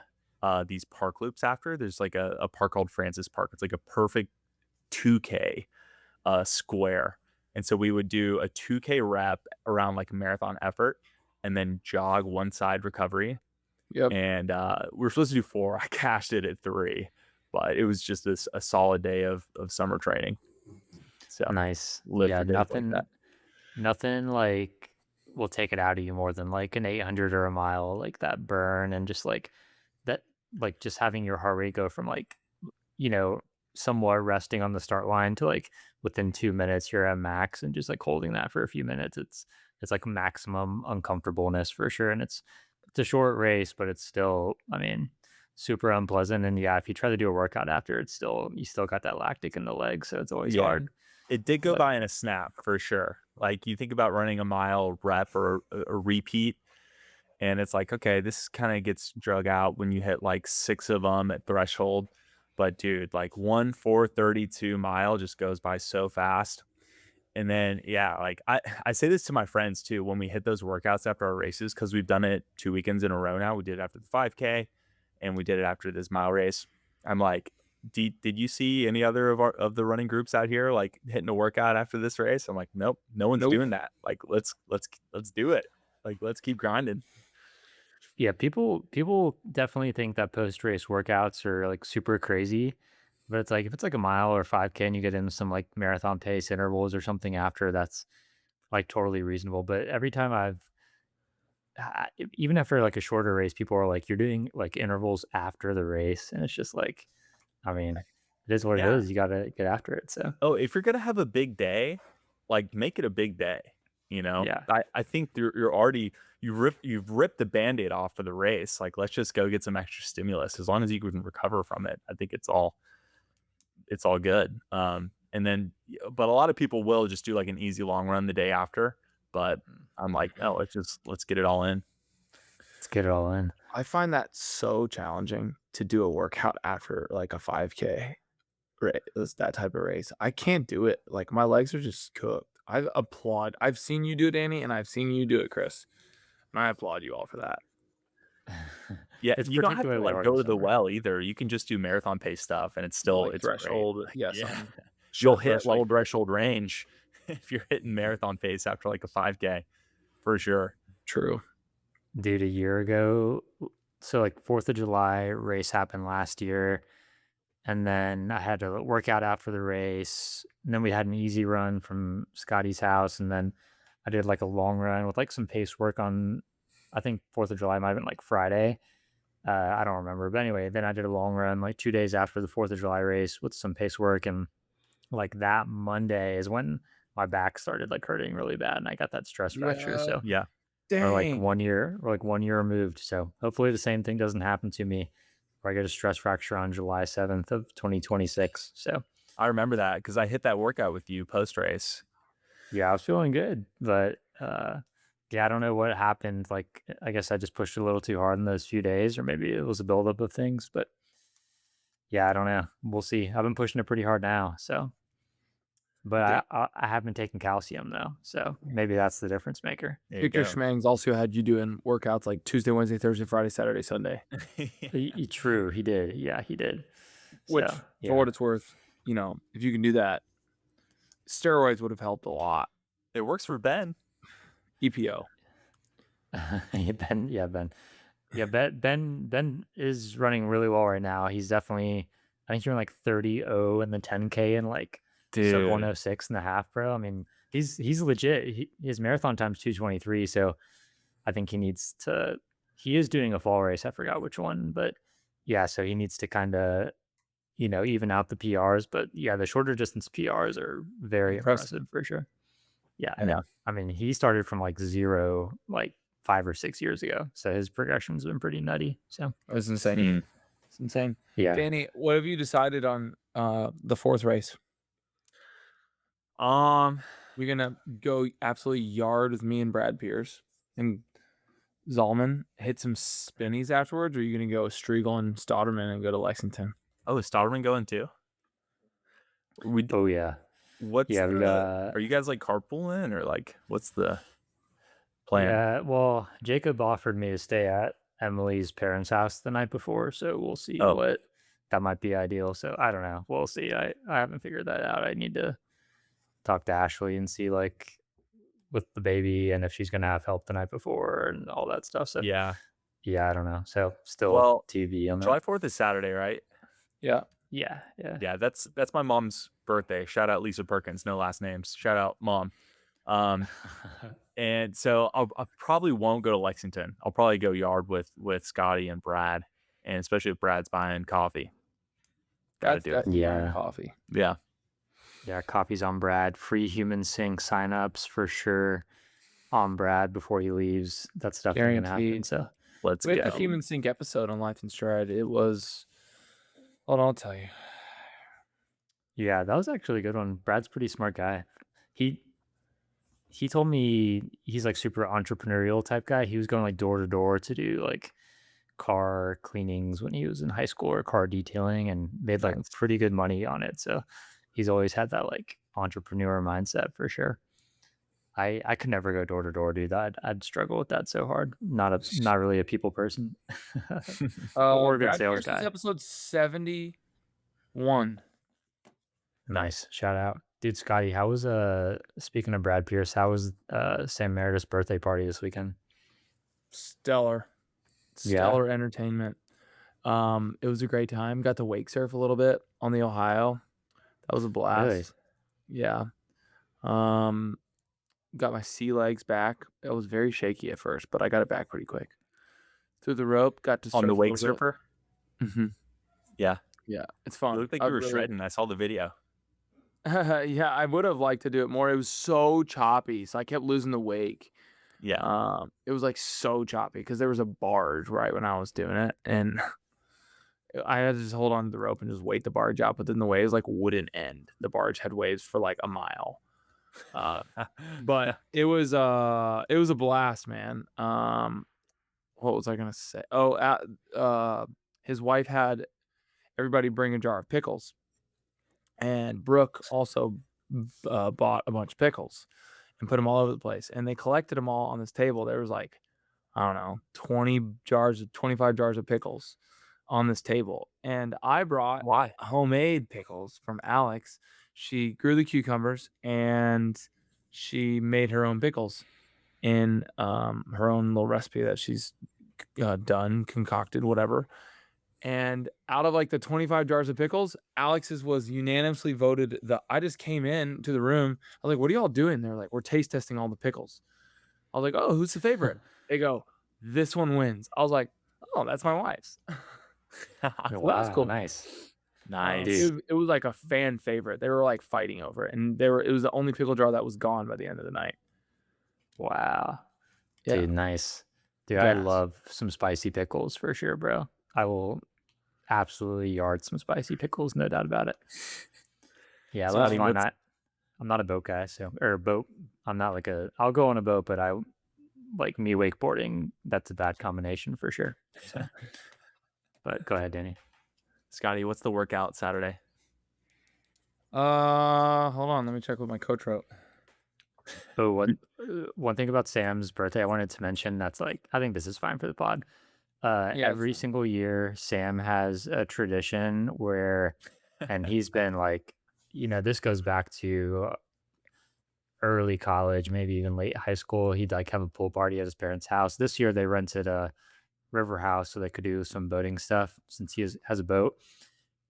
these park loops after. There's like a park called Francis Park. It's like a perfect 2K square. And so we would do a 2K rep around like a marathon effort and then jog one side recovery. Yep. And we were supposed to do 4. I cashed it at 3, but it was just a solid day of summer training. So nice. Yeah, nothing like will take it out of you more than like an 800 or a mile, like that burn and just like that, like just having your heart rate go from like, somewhat resting on the start line to like within 2 minutes you're at max, and just like holding that for a few minutes. It's like maximum uncomfortableness for sure. And it's a short race, but it's still, super unpleasant. And yeah, if you try to do a workout after, you still got that lactic in the leg. So it's always hard. It did go by in a snap for sure. Like you think about running a mile rep or a repeat, and it's like, okay, this kind of gets drug out when you hit like 6 of them at threshold. But dude, like 432 mile just goes by so fast. And then, yeah, like I say this to my friends too, when we hit those workouts after our races, because we've done it 2 weekends in a row now. We did it after the 5K and we did it after this mile race. I'm like, did you see any other of the running groups out here like hitting a workout after this race? I'm like, nope, no one's doing that. Like, let's do it. Like, let's keep grinding. Yeah, people definitely think that post-race workouts are like super crazy, but it's like if it's like a mile or 5K and you get into some like marathon pace intervals or something after, that's like totally reasonable. But every time even after like a shorter race, people are like, you're doing like intervals after the race, and it's just like, it is what it is. You gotta get after it. So if you're gonna have a big day, like make it a big day. Yeah. I think you're already you've ripped the Band-Aid off for the race. Like, let's just go get some extra stimulus. As long as you can recover from it, I think it's all good. And then, but a lot of people will just do like an easy long run the day after. But I'm like, no, let's get it all in. Let's get it all in. I find that so challenging to do a workout after like a 5K race, that type of race. I can't do it. Like my legs are just cooked. I applaud. I've seen you do it, Danny, and I've seen you do it, Chris. And I applaud you all for that. Yeah, It's you don't have to particularly like hard go in to the summer. well either. You can just do marathon pace stuff, and it's still Like it's threshold. great. Yes. Yeah. You'll hit level threshold range if you're hitting marathon pace after like a 5K, for sure. True. Dude, a year ago, so like 4th of July race happened last year, and then I had to work out after the race, and then we had an easy run from Scotty's house, and then I did like a long run with like some pace work on, I think 4th of July might have been like Friday. I don't remember, but anyway, then I did a long run like 2 days after the 4th of July race with some pace work, and like that Monday is when my back started like hurting really bad, and I got that stress fracture. So Yeah. or like Dang. 1 year removed. So hopefully the same thing doesn't happen to me where I get a stress fracture on July 7th of 2026. So I remember that because I hit that workout with you post race. yeah, I was feeling good, but yeah, I don't know what happened. Like, I guess I just pushed a little too hard in those few days, or maybe it was a buildup of things. But yeah, I don't know. We'll see. I've been pushing it pretty hard now, so. But I have been taking calcium though, so maybe that's the difference maker. Victor Schmangs also had you doing workouts like Tuesday, Wednesday, Thursday, Friday, Saturday, Sunday. True, he did. Yeah, he did. Which, So, for what it's worth, you know, if you can do that, steroids would have helped a lot. It works for Ben. EPO. Ben. Yeah, Ben is running really well right now. He's definitely, I think you're like 30-0 in the 10K and like sub 106 and a half, bro. I mean, he's legit. His marathon time's 2:23, so I think he is doing a fall race. I forgot which one, but yeah, so he needs to kind of, even out the PRs. But yeah, the shorter distance PRs are very impressive for sure. Yeah, I know. I mean, he started from like 0, like 5 or 6 years ago, so his progression's been pretty nutty. So it's insane. It's insane. Yeah, Danny, what have you decided on the fourth race? We're gonna go absolutely yard with me and Brad Pierce and Zalman, hit some spinnies afterwards, or are you gonna go Striegel and Stotterman and go to Lexington? Oh, is Stotterman going too? Oh yeah. Are you guys like carpooling or like what's the plan? Yeah, well, Jacob offered me to stay at Emily's parents' house the night before, so we'll see what that might be ideal. So I don't know. We'll see. I haven't figured that out. I need to talk to Ashley and see like with the baby and if she's gonna have help the night before and all that stuff. So yeah, I don't know. So still TV on that. July 4th is Saturday, right? Yeah. That's my mom's birthday. Shout out Lisa Perkins, no last names. Shout out mom. And so I probably won't go to Lexington. I'll probably go yard with Scotty and Brad, and especially if Brad's buying coffee. Gotta do it. Yeah, coffee. Yeah. Yeah, coffee's on Brad. Free Human Sync signups for sure on Brad before he leaves. That's definitely gonna happen. So let's go. We had the Human Sync episode on Life and Stride. It was, hold on, I'll tell you. Yeah, that was actually a good one. Brad's a pretty smart guy. He told me he's like super entrepreneurial type guy. He was going like door to door to do like car cleanings when he was in high school or car detailing and made like pretty good money on it. So he's always had that like entrepreneur mindset for sure. I could never go door to door, dude. I'd struggle with that so hard. Not really a people person. Or a good sales guy. Episode 71. Nice. Shout out. Dude, Scotty, how was speaking of Brad Pierce, how was Sam Meredith's birthday party this weekend? Stellar entertainment. It was a great time. Got to wake surf a little bit on the Ohio. That was a blast. Really? Yeah. Got my sea legs back. It was very shaky at first, but I got it back pretty quick. Through the rope, got to surf on the wake surfer. Mm-hmm. Yeah, it's fun. You looked like you were shredding. I saw the video. Yeah, I would have liked to do it more. It was so choppy, so I kept losing the wake. Yeah. It was like so choppy because there was a barge right when I was doing it, and I had to just hold on to the rope and just wait the barge out. But then the waves like wouldn't end. The barge had waves for like a mile. But it was a blast, man. What was I gonna say? His wife had everybody bring a jar of pickles. And Brooke also bought a bunch of pickles and put them all over the place. And they collected them all on this table. There was like, I don't know, 25 jars of pickles on this table. And I brought homemade pickles from Alex. She grew the cucumbers and she made her own pickles in her own little recipe that she's done, concocted, whatever. And out of like the 25 jars of pickles, Alex's was unanimously voted. I just came in to the room. I was like, what are y'all doing? They're like, we're taste testing all the pickles. I was like, oh, who's the favorite? They go, this one wins. I was like, oh, that's my wife's. Wow, that's cool. Nice. It was like a fan favorite. They were like fighting over it. And it was the only pickle jar that was gone by the end of the night. Wow. Yeah. Dude, nice. Dude, I Gas. love some spicy pickles for sure, bro. I will absolutely yard some spicy pickles, no doubt about it. Yeah, that's Scotty, fine. what's I'm not a boat guy, I'm not like I'll go on a boat, but I like me wakeboarding. That's a bad combination for sure. So, but go ahead, Danny. Scotty, what's the workout Saturday? Hold on, let me check what my coach wrote. Oh, one thing about Sam's birthday I wanted to mention that's like, I think this is fine for the pod. Yeah, Every single year, Sam has a tradition where, and he's been like, this goes back to early college, maybe even late high school. He'd like have a pool party at his parents' house. This year they rented a river house so they could do some boating stuff since he has a boat.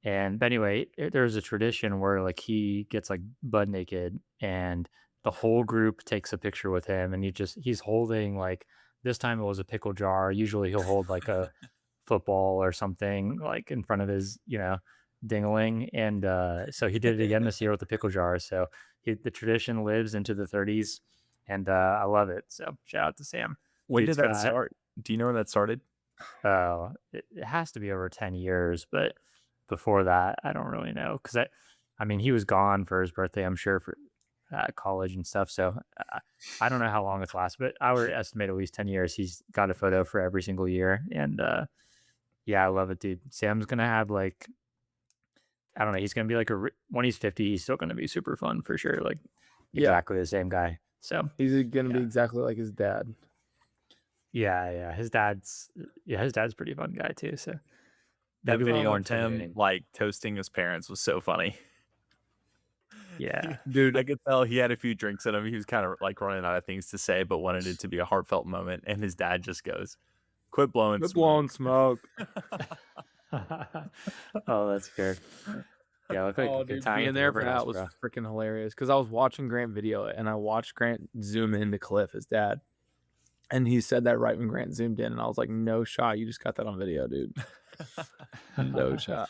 But anyway, there's a tradition where like he gets like butt naked and the whole group takes a picture with him, and he's holding like, this time it was a pickle jar. Usually he'll hold like a football or something like in front of his, dingling. And so he did it again this year with the pickle jar. So the tradition lives into the 30s, and I love it. So shout out to Sam. When Dude's did that got- start? Do you know when that started? It has to be over 10 years, but before that, I don't really know. Because I mean, he was gone for his birthday, I'm sure, for college and stuff. So I don't know how long it's lasted, but I would estimate at least 10 years. He's got a photo for every single year. And yeah, I love it, dude. Sam's going to have like, I don't know, he's going to be like when he's 50, he's still going to be super fun for sure. Like exactly the same guy. So he's gonna be exactly like his dad. yeah. His dad's a pretty fun guy too. So That maybe a little video more of him intimidating. like toasting his parents was so funny. Yeah. Dude, I could tell he had a few drinks in him. He was kind of like running out of things to say, but wanted it to be a heartfelt moment. And his dad just goes, "Quit blowing Quit smoke." blowing smoke. Oh, that's good. Yeah, look like Oh, a good dude, time being at the there for River House, that was bro. freaking hilarious because I was watching Grant video it, and I watched Grant zoom into Cliff, his dad, and he said that right when Grant zoomed in, and I was like, "No shot, you just got that on video, dude. No shot."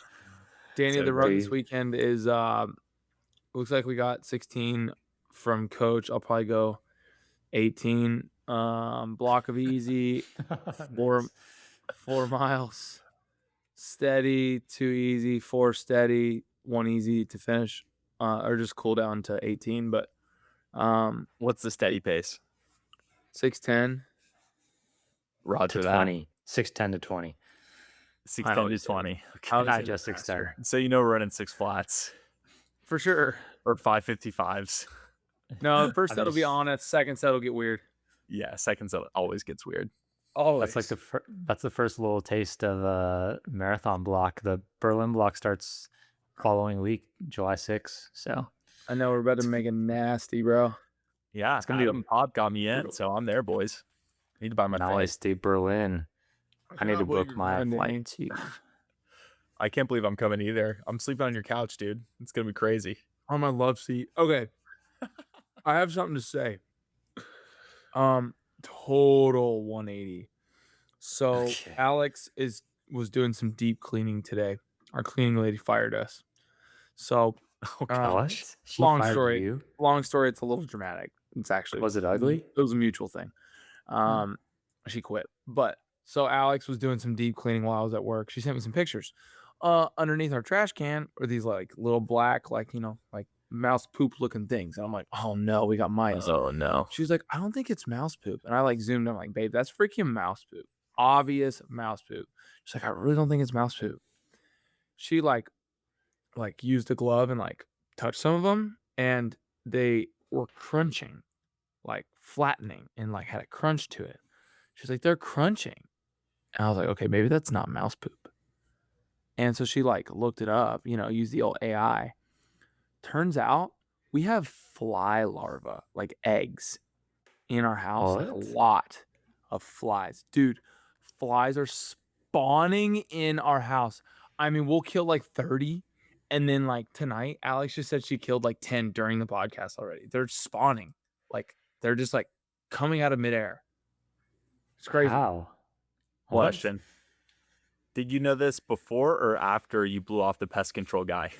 Danny, So the run great. this weekend is looks like we got 16 from coach. I'll probably go 18. Block of easy, Nice. 4 miles. Steady, 2 easy, 4 steady, 1 easy to finish, or just cool down to 18. But What's the steady pace? 6:10. Roger To that. 20. 6:10 to 20. 6:10 to always say- 20. I always Not say the just 6:10. faster. So you know we're running 6 flats For sure. or 5:55s. No, the first I set will be just- honest. Second set will get weird. Yeah, second set always gets weird. Always. That's like that's the first little taste of marathon block. The Berlin block starts following week, July 6th. So I know we're about to make it nasty, bro. Yeah, It's gonna be a- Adam Popp got me in, so I'm there, boys. Need to buy my nice, dude. Berlin. I need to cannot believe book you're my going, Danny. flight too. I can't believe I'm coming either. I'm sleeping on your couch, dude. It's gonna be crazy. On my love seat. Okay. I have something to say. Total 180. So Okay. Alex was doing some deep cleaning today. Our cleaning lady fired us. So Oh What? She long fired story. you? long story, it's a little dramatic. It's actually Was it ugly? It was a mutual thing. She quit. But so Alex was doing some deep cleaning while I was at work. She sent me some pictures. Underneath our trash can are these like little black, like mouse poop looking things. And I'm like, oh no, we got mice. Oh no. She was like, I don't think it's mouse poop. And I like zoomed in, I'm like, babe, that's freaking mouse poop. Obvious mouse poop. She's like, I really don't think it's mouse poop. She like used a glove and like touched some of them, and they were crunching, like flattening, and like had a crunch to it. She's like, they're crunching. And I was like, okay, maybe that's not mouse poop. And so she like looked it up, used the old AI. Turns out we have fly larvae, like eggs, in our house. Like a What? lot of flies. Dude, flies are spawning in our house. I mean, we'll kill like 30. And then like tonight, Alex just said she killed like 10 during the podcast already. They're spawning. Like they're just like coming out of midair. It's crazy. How? What? Question. Did you know this before or after you blew off the pest control guy?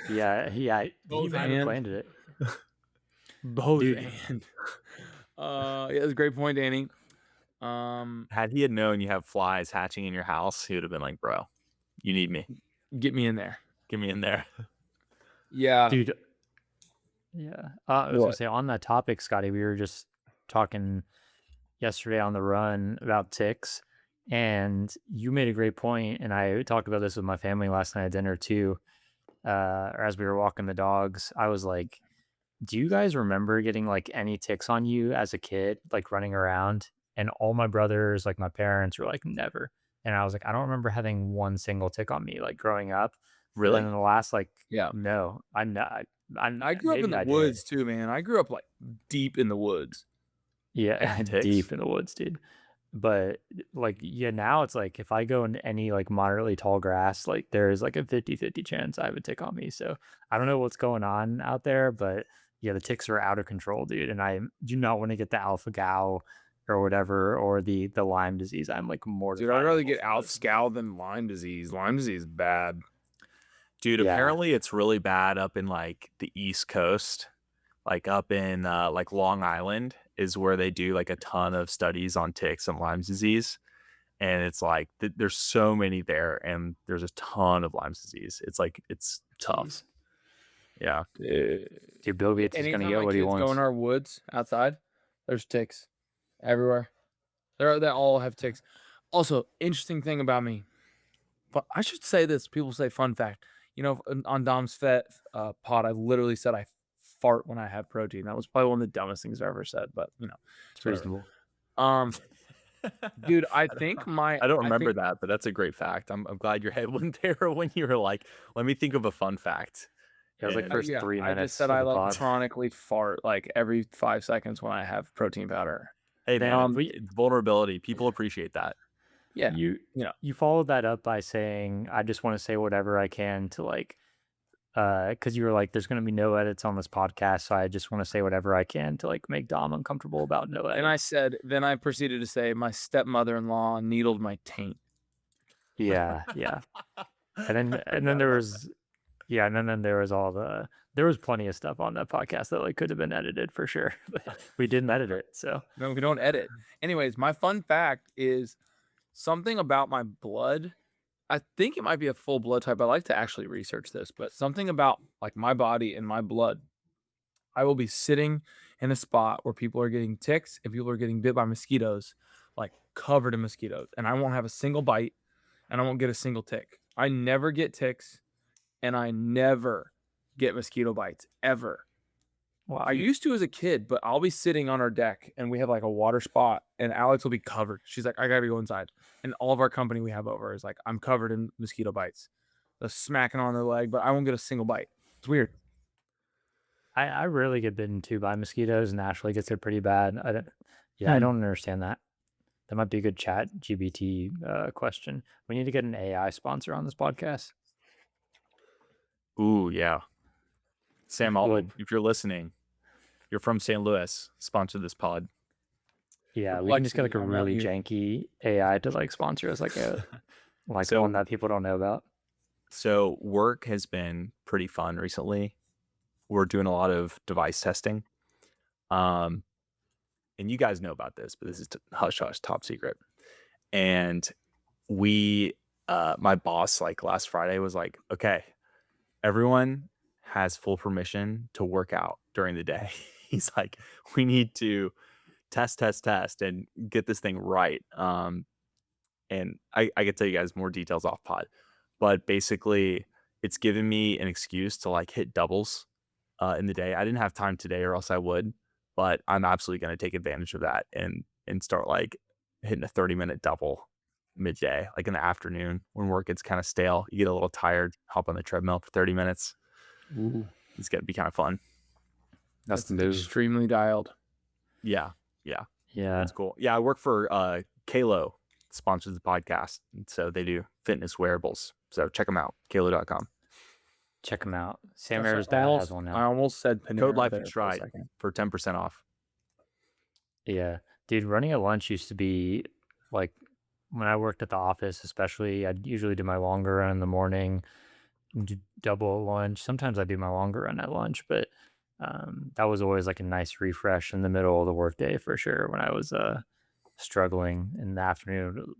Yeah, he Both might have and. planned it. Both Dude. and. Yeah, that's a great point, Danny. Had he had known you have flies hatching in your house, he would have been like, bro, you need me. Get me in there. Get me in there. Yeah. Dude. Yeah. I was going to say, on that topic, Scotty, we were just talking yesterday on the run about ticks, and you made a great point, and I talked about this with my family last night at dinner too, or as we were walking the dogs. I was like, do you guys remember getting like any ticks on you as a kid, like running around? And all my brothers, like my parents, were like, never. And I was like, I don't remember having one single tick on me like growing up. Really? And then the last, like, Yeah. no, I grew up in the woods too, man. I grew up like deep in the woods. Yeah, ticks? deep in the woods, dude. But like, yeah, now it's like if I go in any like moderately tall grass, like there's like a 50-50 chance I have a tick on me. So I don't know what's going on out there, but yeah, the ticks are out of control, dude. And I do not want to get the alpha gal or whatever, or the Lyme disease. I'm like mortified. Dude, I'd rather get alpha-gal than Lyme disease. Lyme disease is bad. Dude, Yeah. apparently it's really bad up in like the East Coast, like up in like Long Island is where they do like a ton of studies on ticks and Lyme disease. And it's like there's so many there, and there's a ton of Lyme disease. It's like it's tough. Jeez. Yeah. Dude, Bill Gates is gonna Anytime get my what he kids wants. go in our woods outside, there's ticks everywhere. They all have ticks. Also, interesting thing about me, but I should say this. People say fun fact. You know, on Dom's pod, I literally said I fart when I have protein. That was probably one of the dumbest things I ever said, but you know, It's reasonable. Dude, I think I don't remember that, but that's a great fact. I'm glad your head went there when you were like, let me think of a fun fact. Yeah, it was like And- first 3 minutes. I just said of I the pod. electronically fart like every 5 seconds when I have protein powder. Hey, man, Um, it's vulnerability. People appreciate that. Yeah, You know. you followed that up by saying, I just want to say whatever I can to like, because you were like, there's going to be no edits on this podcast, so I just want to say whatever I can to like make Dom uncomfortable about no edits. And then I proceeded to say my stepmother-in-law needled my taint. Yeah. And then there was, yeah, and then there was there was plenty of stuff on that podcast that like could have been edited for sure, but we didn't edit it. So No, we don't edit. Anyways, my fun fact is something about my blood. I think it might be a full blood type. I like to actually research this, but something about like my body and my blood. I will be sitting in a spot where people are getting ticks and people are getting bit by mosquitoes, like covered in mosquitoes, and I won't have a single bite and I won't get a single tick. I never get ticks and I never get mosquito bites ever. wow. I used to as a kid, but I'll be sitting on our deck and we have like a water spot and Alex will be covered. She's like, I gotta go inside. And all of our company we have over is like, I'm covered in mosquito bites. They're smacking on their leg, but I won't get a single bite. It's weird. I rarely get bitten too by mosquitoes, and Ashley gets it pretty bad. I Hmm. don't understand that. That might be a good chat GBT question. We need to get an AI sponsor on this podcast. Ooh, yeah. Sam Alton, Would. if you're listening, you're from St. Louis, sponsor this pod. Yeah, we can just get like a Lexington, I'm out really here. janky AI to like sponsor us, like a So- one that people don't know about. So work has been pretty fun recently. We're doing a lot of device testing. And you guys know about this, but this is hush hush, top secret. And we my boss like last Friday was like, okay, everyone has full permission to work out during the day. He's like, we need to test and get this thing right. And I can tell you guys more details off pod, but basically it's given me an excuse to like hit doubles in the day. I didn't have time today or else I would, but I'm absolutely going to take advantage of that and start like hitting a 30-minute double midday, like in the afternoon when work gets kind of stale. You get a little tired, hop on the treadmill for 30 minutes. Ooh, It's going to be kind of fun. that's the move. Extremely dialed. Yeah. Yeah, That's cool. Yeah. I work for Kalo, sponsors the podcast. And so they do fitness wearables. So check them out, kalo.com. check them out. Sam That's Ayers right. dad has one I now. almost said Panera Code Life there and for a Stride second. for 10% off. Yeah, dude, running at lunch used to be like when I worked at the office, especially. I'd usually do my longer run in the morning, do double at lunch. Sometimes I do my longer run at lunch, but That was always like a nice refresh in the middle of the workday for sure. When I was struggling in the afternoon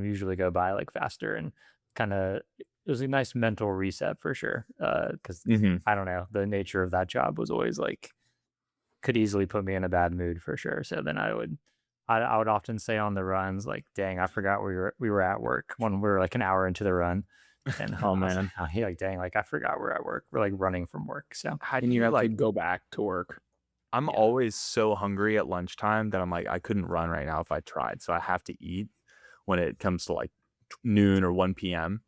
would usually go by like faster and kind of it was a nice mental reset for sure. Because Mm-hmm. I don't know, the nature of that job was always like could easily put me in a bad mood for sure. So then I would often say on the runs like, "Dang, I forgot we were at work when we were like an hour into the run." And Oh I was man, like, "Dang, like I forgot we're at work. We're like running from work." So How do and you you have to like? go back to work. I'm yeah. always so hungry at lunchtime that I'm like, I couldn't run right now if I tried. So I have to eat when it comes to like noon or 1 p.m.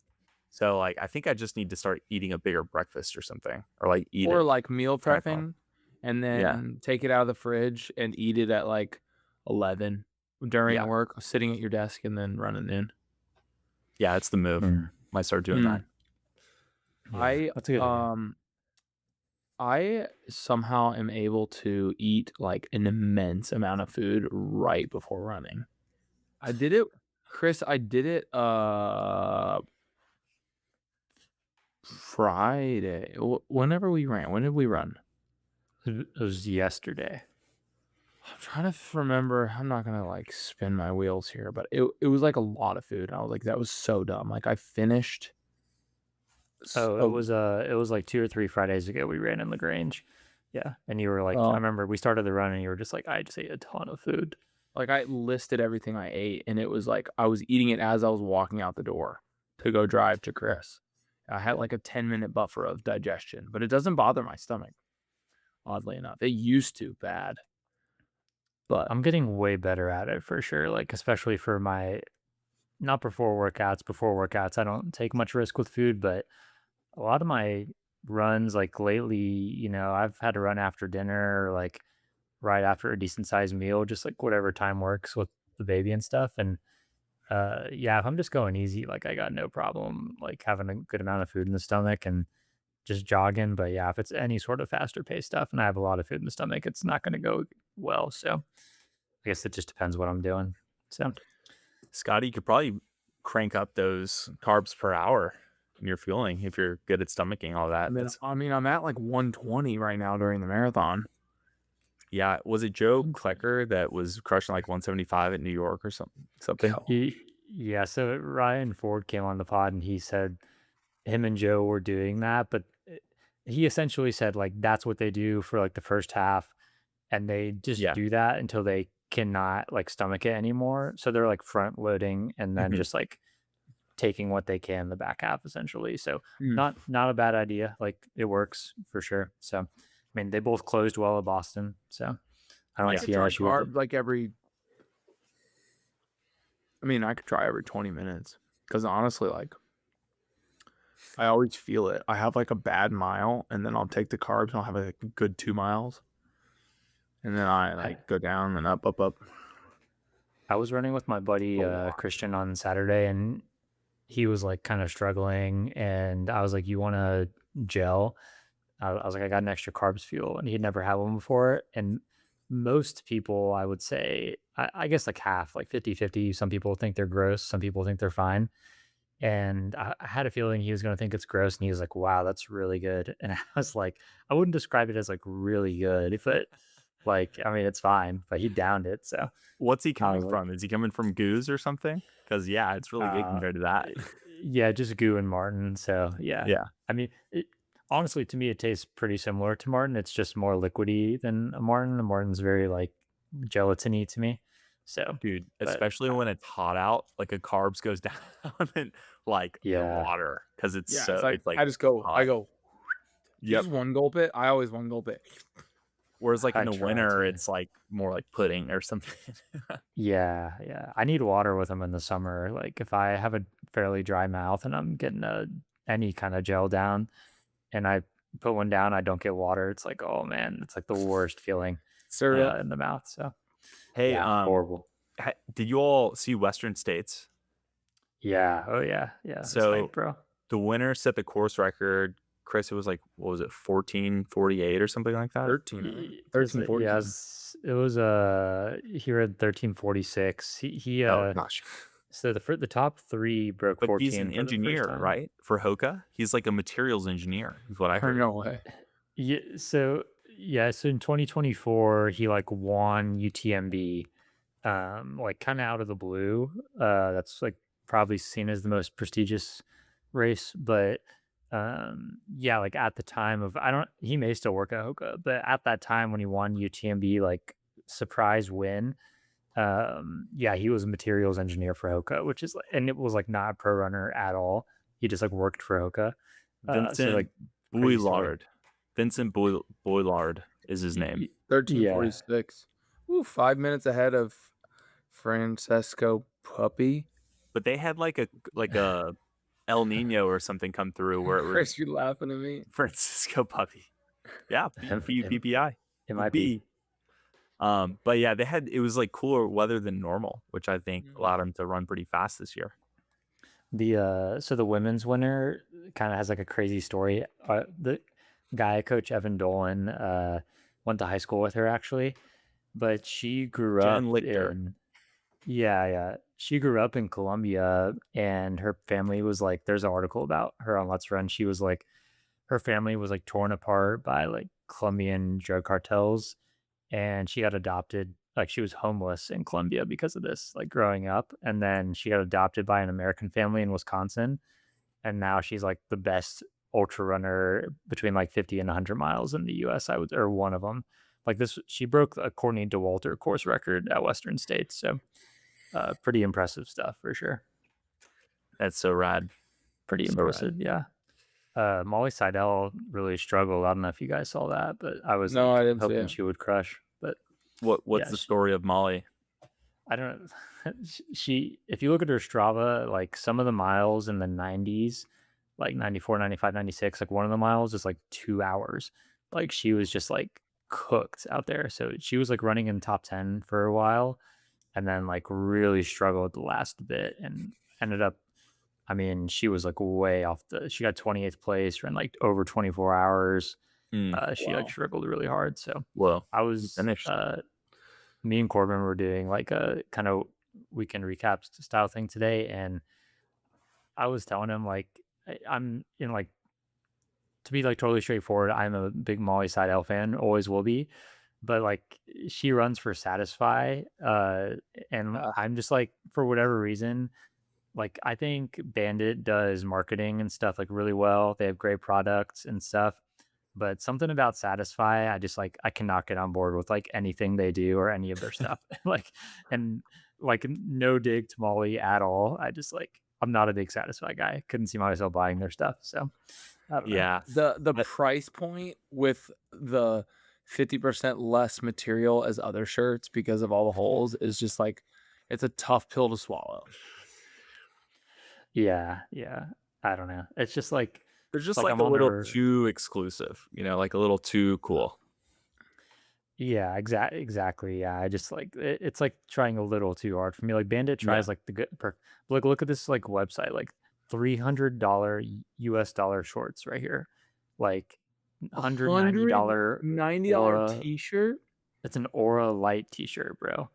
So like, I think I just need to start eating a bigger breakfast or something, or like eat Or it like meal 10 o'clock. prepping and Yeah, then take it out of the fridge and eat it at like 11 during yeah, work, sitting at your desk and then running in. yeah. It's the move. Mm, Might start doing that. yeah, that's a good idea. I somehow am able to eat like an immense amount of food right before running. I did it, Chris, I did it Friday. Whenever we ran. When did we run? It was yesterday. I'm trying to remember. I'm not gonna like spin my wheels here, but it was like a lot of food. I was like, that was so dumb. Like I finished. Oh, it was like 2 or 3 Fridays ago we ran in LaGrange. Yeah, and you were like, I remember we started the run and you were just like, I just ate a ton of food. Like I listed everything I ate, and it was like I was eating it as I was walking out the door to go drive to Chris. I had like a 10-minute buffer of digestion, but it doesn't bother my stomach. Oddly enough, it used to bad, but I'm getting way better at it for sure. Like especially for my not before workouts. Before workouts, I don't take much risk with food, but a lot of my runs, like lately, I've had to run after dinner or like right after a decent sized meal, just like whatever time works with the baby and stuff. And yeah, if I'm just going easy, like I got no problem like having a good amount of food in the stomach and just jogging. But yeah, if it's any sort of faster paced stuff and I have a lot of food in the stomach, it's not going to go well. So I guess it just depends what I'm doing. So Scotty, you could probably crank up those carbs per hour when you're fueling if you're good at stomaching all that. I mean, I'm at like 120 right now during the marathon. Yeah, was it Joe Klecker that was crushing like 175 at New York or something? yeah, so Ryan Ford came on the pod and he said him and Joe were doing that, but he essentially said like that's what they do for like the first half, and they just Yeah. do that until they cannot like stomach it anymore. So they're like front loading and then Mhm. just like taking what they can in the back half essentially. So Mm. not a bad idea. Like it works for sure. So I mean they both closed well at Boston. So I don't I see could an try issue with it. carbs like every. I mean, I could try every 20 minutes because honestly, like I always feel it. I have like a bad mile, and then I'll take the carbs, and I'll have like a good 2 miles, and then I like go down and up. I was running with my buddy Christian on Saturday, and he was like kind of struggling, and I was like, "You want to gel?" I was like, "I got an extra carbs fuel," and he'd never had one before. And most people, I would say, I guess like half, like 50-50. Some people think they're gross, some people think they're fine. And I had a feeling he was going to think it's gross, and he was like, "Wow, that's really good." And I was like, I wouldn't describe it as like really good, but like, I mean, it's fine. But he downed it, so What's he I coming was like, from? Is he coming from Goose or something? Because yeah, it's really good compared to that. yeah, just Goo and Martin. So yeah, Yeah, I mean, honestly, to me, it tastes pretty similar to Martin. It's just more liquidy than a Martin. A Martin's very like gelatiny to me. So, dude, but especially when it's hot out, like a carbs goes down in like the yeah, water because it's Yeah, so it's like I just go. I hot. go. You Yep. just one gulp it. I always one gulp it. Whereas like in I the try winter, to. it's like more like pudding or something. Yeah. I need water with them in the summer. Like if I have a fairly dry mouth and I'm getting any kind of gel down, and I put one down, I don't get water. It's like, oh man, it's like the worst feeling Sir, in the mouth. So Hey, yeah, horrible. did you all see Western States? Yeah. Oh yeah. Yeah. It's So hype, bro. the winner set the course record. Chris, it was like, what was it, 14:48 or something like that? 13. Y- 13, so, 14. yeah, it was he read 13:46. He Oh gosh. so the top three broke But 14 he's an for the first engineer, time. right? For Hoka, he's like a materials engineer, is what I heard. No way. Yeah, so Yeah, so in 2024, he like won UTMB, like kind of out of the blue. That's like probably seen as the most prestigious race, but yeah, like at the time of I don't he may still work at Hoka, but at that time when he won UTMB, like surprise win, yeah, he was a materials engineer for Hoka, which is and it was like not a pro runner at all. He just like worked for Hoka. So like Vincent crazy story. Bouillard. Vincent Bouillard is his name. Y- Yeah. 13:46. Ooh, 5 minutes ahead of Francesco Puppy. But they had like a El Nino or something come through where it was Chris, you laughing at me? Francisco Puppy. Yeah, PPI. It might be. But yeah, it was like cooler weather than normal, which I think allowed him to run pretty fast this year. So the women's winner kind of has like a crazy story. The guy, Coach Evan Dolan, went to high school with her actually, but she grew Jen up Lichter. in she grew up in Colombia, and her family was like, there's an article about her on Let's Run. She was like, her family was like torn apart by like Colombian drug cartels, and she got adopted. Like she was homeless in Colombia because of this, like growing up, and then she got adopted by an American family in Wisconsin, and now she's like the best ultra runner between like 50 and 100 miles in the US, or one of them. Like this, she broke a Courtney DeWalter course record at Western States. So pretty impressive stuff for sure. That's so rad. Pretty So impressive, yeah. Molly Seidel really struggled. I don't know if you guys saw that, but I was No, I didn't see hoping it. she would crush. But What's yeah, the story of Molly? I don't know. She, if you look at her Strava, like some of the miles in the 90s, like 94, 95, 96, like one of the miles is like 2 hours. Like she was just like cooked out there. So she was like running in top 10 for a while, and then like really struggled the last bit and ended up, I mean, she was like way off she got 28th place, ran like over 24 hours. She like struggled really hard. So Well, I was, finished. me and Corbin were doing like a kind of weekend recap style thing today. And I was telling him like, I'm in like, to be like totally straightforward, I'm a big Molly Seidel fan, always will be. But like she runs for Satisfy. And I'm just like, for whatever reason, like I think Bandit does marketing and stuff like really well. They have great products and stuff. But something about Satisfy, I just like I cannot get on board with like anything they do or any of their stuff. Like and like no dig to Molly at all. I just like I'm not a big Satisfy guy. Couldn't see myself buying their stuff. So I don't know. Yeah. The price point with the 50% less material as other shirts because of all the holes is just like it's a tough pill to swallow. Yeah. I don't know. It's just like They're just like like I'm a on little their too exclusive, like a little too cool. yeah, exactly. Yeah, I just like it's like trying a little too hard for me. Like Bandit tries like the good like look at this like website, like $300 US dollar shorts right here. Like $190 $90 t-shirt. It's an Aura Light t-shirt, bro.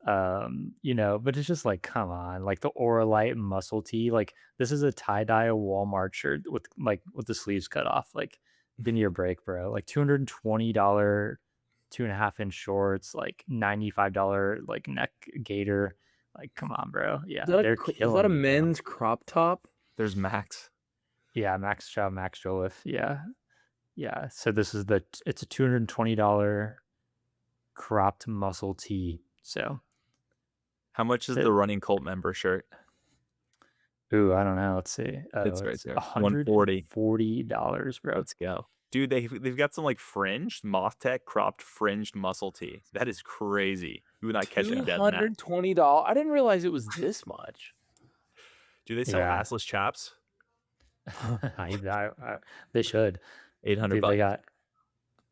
But it's just like come on, like the Aura Light muscle tee, like this is a tie-dye Walmart shirt with the sleeves cut off. Like give me your break, bro. Like $220 2.5 inch shorts, like $95 like neck gator. Like come on, bro. Yeah, they're Is killing that a me, bro. men's crop top? There's Max. Yeah, Max Jolliffe. Yeah. So this is it's a $220 cropped muscle tee. So How much is the Running Cult member shirt? ooh, I don't know. Let's see. It's right It's there. $140, bro. Let's go. Dude, they've got some like fringed Moth Tech cropped fringed muscle tee. That is crazy. You would not catch me dead in that. $220. I didn't realize it was this much. Do they sell Yeah. assless chaps? They should. $800. Dude, they got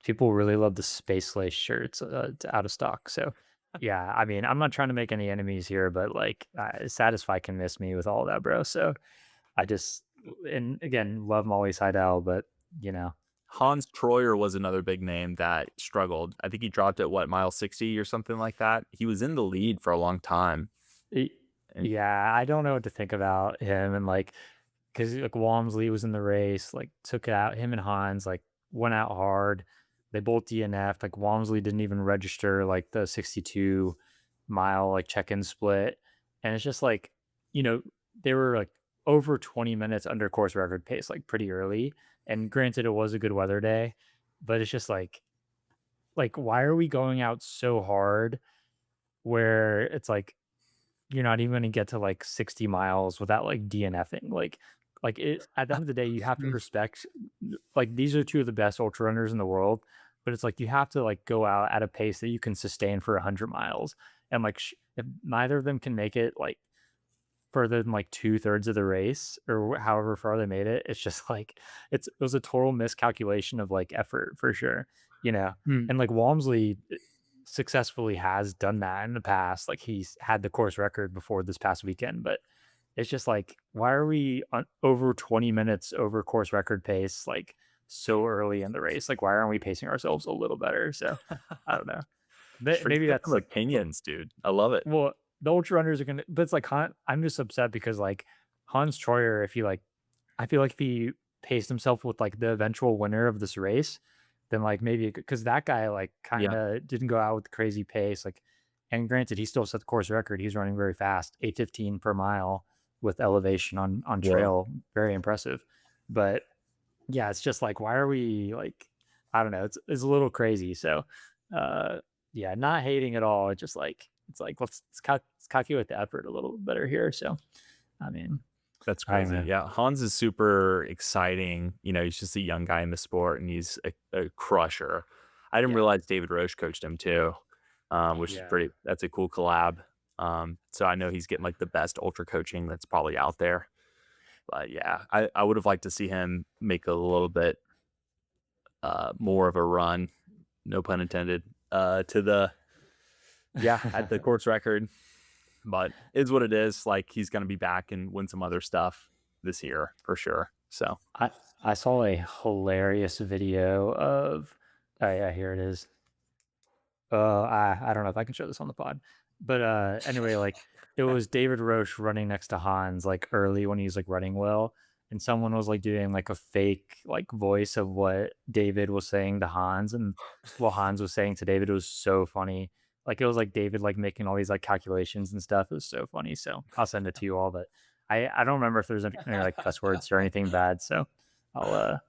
people really love the space lace shirts. It's out of stock. So yeah, I mean, I'm not trying to make any enemies here, but like Satisfy can miss me with all that, bro. So I just, and again, love Molly Seidel, but Hans Troyer was another big name that struggled. I think he dropped at mile 60 or something like that. He was in the lead for a long time. Yeah, I don't know what to think about him, and like because like Walmsley was in the race, like took it out. Him and Hans like went out hard. They both DNF'd. Like Walmsley didn't even register like the 62-mile like check-in split. And it's just like, they were like over 20 minutes under course record pace, like pretty early. And granted, it was a good weather day, but it's just like why are we going out so hard where it's like you're not even gonna get to like 60 miles without like DNFing? Like it at the end of the day, you have to respect, like, these are two of the best ultra runners in the world, but it's like you have to like go out at a pace that you can sustain for 100 miles. And like if neither of them can make it like further than like 2/3 of the race or however far they made it, it's just like it was a total miscalculation of like effort for sure. And like Walmsley successfully has done that in the past. Like he's had the course record before this past weekend, but it's just like, why are we over 20 minutes over course record pace like so early in the race? Like, why aren't we pacing ourselves a little better? So I don't know. Maybe that's like opinions, dude. I love it. Well, the ultra runners are gonna, but it's like I'm just upset because like Hans Troyer, I feel like if he paced himself with like the eventual winner of this race, then like maybe because that guy like kind of didn't go out with crazy pace. Like, and granted, he still set the course record. He's running very fast, 8:15 per mile with elevation on trail, very impressive. But yeah, it's just like, why are we like, I don't know, it's a little crazy. So yeah, not hating at all. It's just like, let's calculate the effort a little better here. So I mean, that's crazy. Yeah, Hans is super exciting. He's just a young guy in the sport, and he's a crusher. I didn't realize David Roche coached him too, which is pretty. That's a cool collab. So I know he's getting like the best ultra coaching that's probably out there. But yeah, I would have liked to see him make a little bit more of a run, no pun intended, to the at the course record. But it's what it is. Like, he's going to be back and win some other stuff this year for sure. So I saw a hilarious video of, yeah, here it is. I don't know if I can show this on the pod, but anyway, like it was David Roche running next to Hans like early when he's like running well, and someone was like doing like a fake like voice of what David was saying to Hans, and what Hans was saying to David. It was so funny. Like it was like David like making all these like calculations and stuff. It was so funny. So I'll send it to you all, but I don't remember if there's any like cuss words or anything bad. So I'll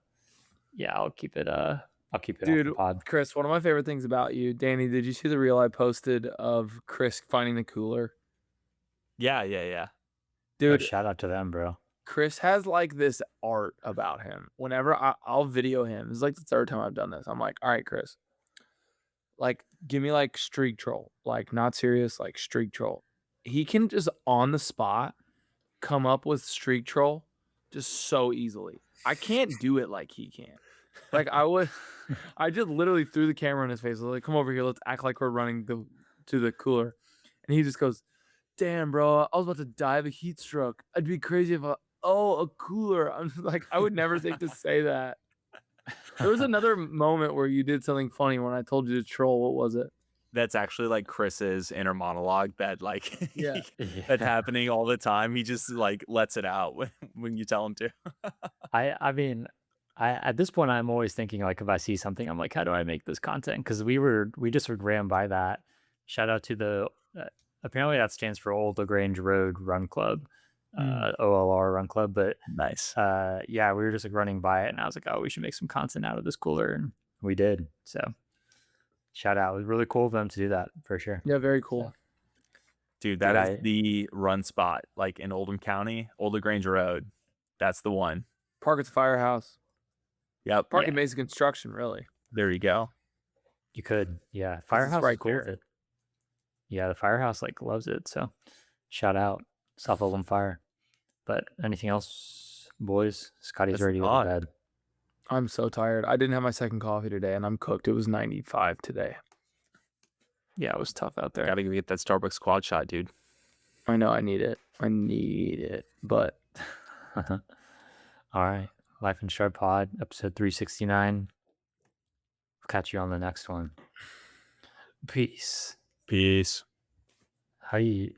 keep it Dude, off the pod. Chris, one of my favorite things about you, Danny, did you see the reel I posted of Chris finding the cooler? Yeah. Dude, shout out to them, bro. Chris has like this art about him. Whenever I'll video him, it's like the third time I've done this. I'm like, all right, Chris, like give me like streak troll, like not serious, like streak troll. He can just on the spot come up with streak troll just so easily. I can't do it like he can. Like I just literally threw the camera in his face. I was like, come over here, let's act like we're running to the cooler. And he just goes, damn, bro, I was about to die of a heat stroke. I'd be crazy if a cooler. I'm just like, I would never think to say that. There was another moment where you did something funny when I told you to troll. What was it? That's actually like Chris's inner monologue that like Yeah. that's happening all the time. He just like lets it out when you tell him to. I mean, at this point, I'm always thinking like, if I see something, I'm like, how do I make this content? Because we just ran by that. Shout out to the apparently that stands for Old LaGrange Road Run Club, OLR Run Club. But Nice. Yeah, we were just like running by it, and I was like, oh, we should make some content out of this cooler, and we did. So shout out. It was really cool of them to do that for sure. Yeah, very cool. So, dude, that is the run spot, like in Oldham County, Old LaGrange Road. That's the one. Park at the firehouse. Yep. Park at Mason Construction, really. There you go. You could, yeah. Firehouse right is cool with it. Yeah, the Firehouse like loves it. So shout out South Oldham Fire. But anything else, boys? Scotty's ready to go to bed. I'm so tired. I didn't have my second coffee today, and I'm cooked. It was 95 today. Yeah, it was tough out there. Gotta go get that Starbucks quad shot, dude. I know, I need it. But all right. Life in Shred Pod, episode 369. We'll catch you on the next one. Peace. Peace. How you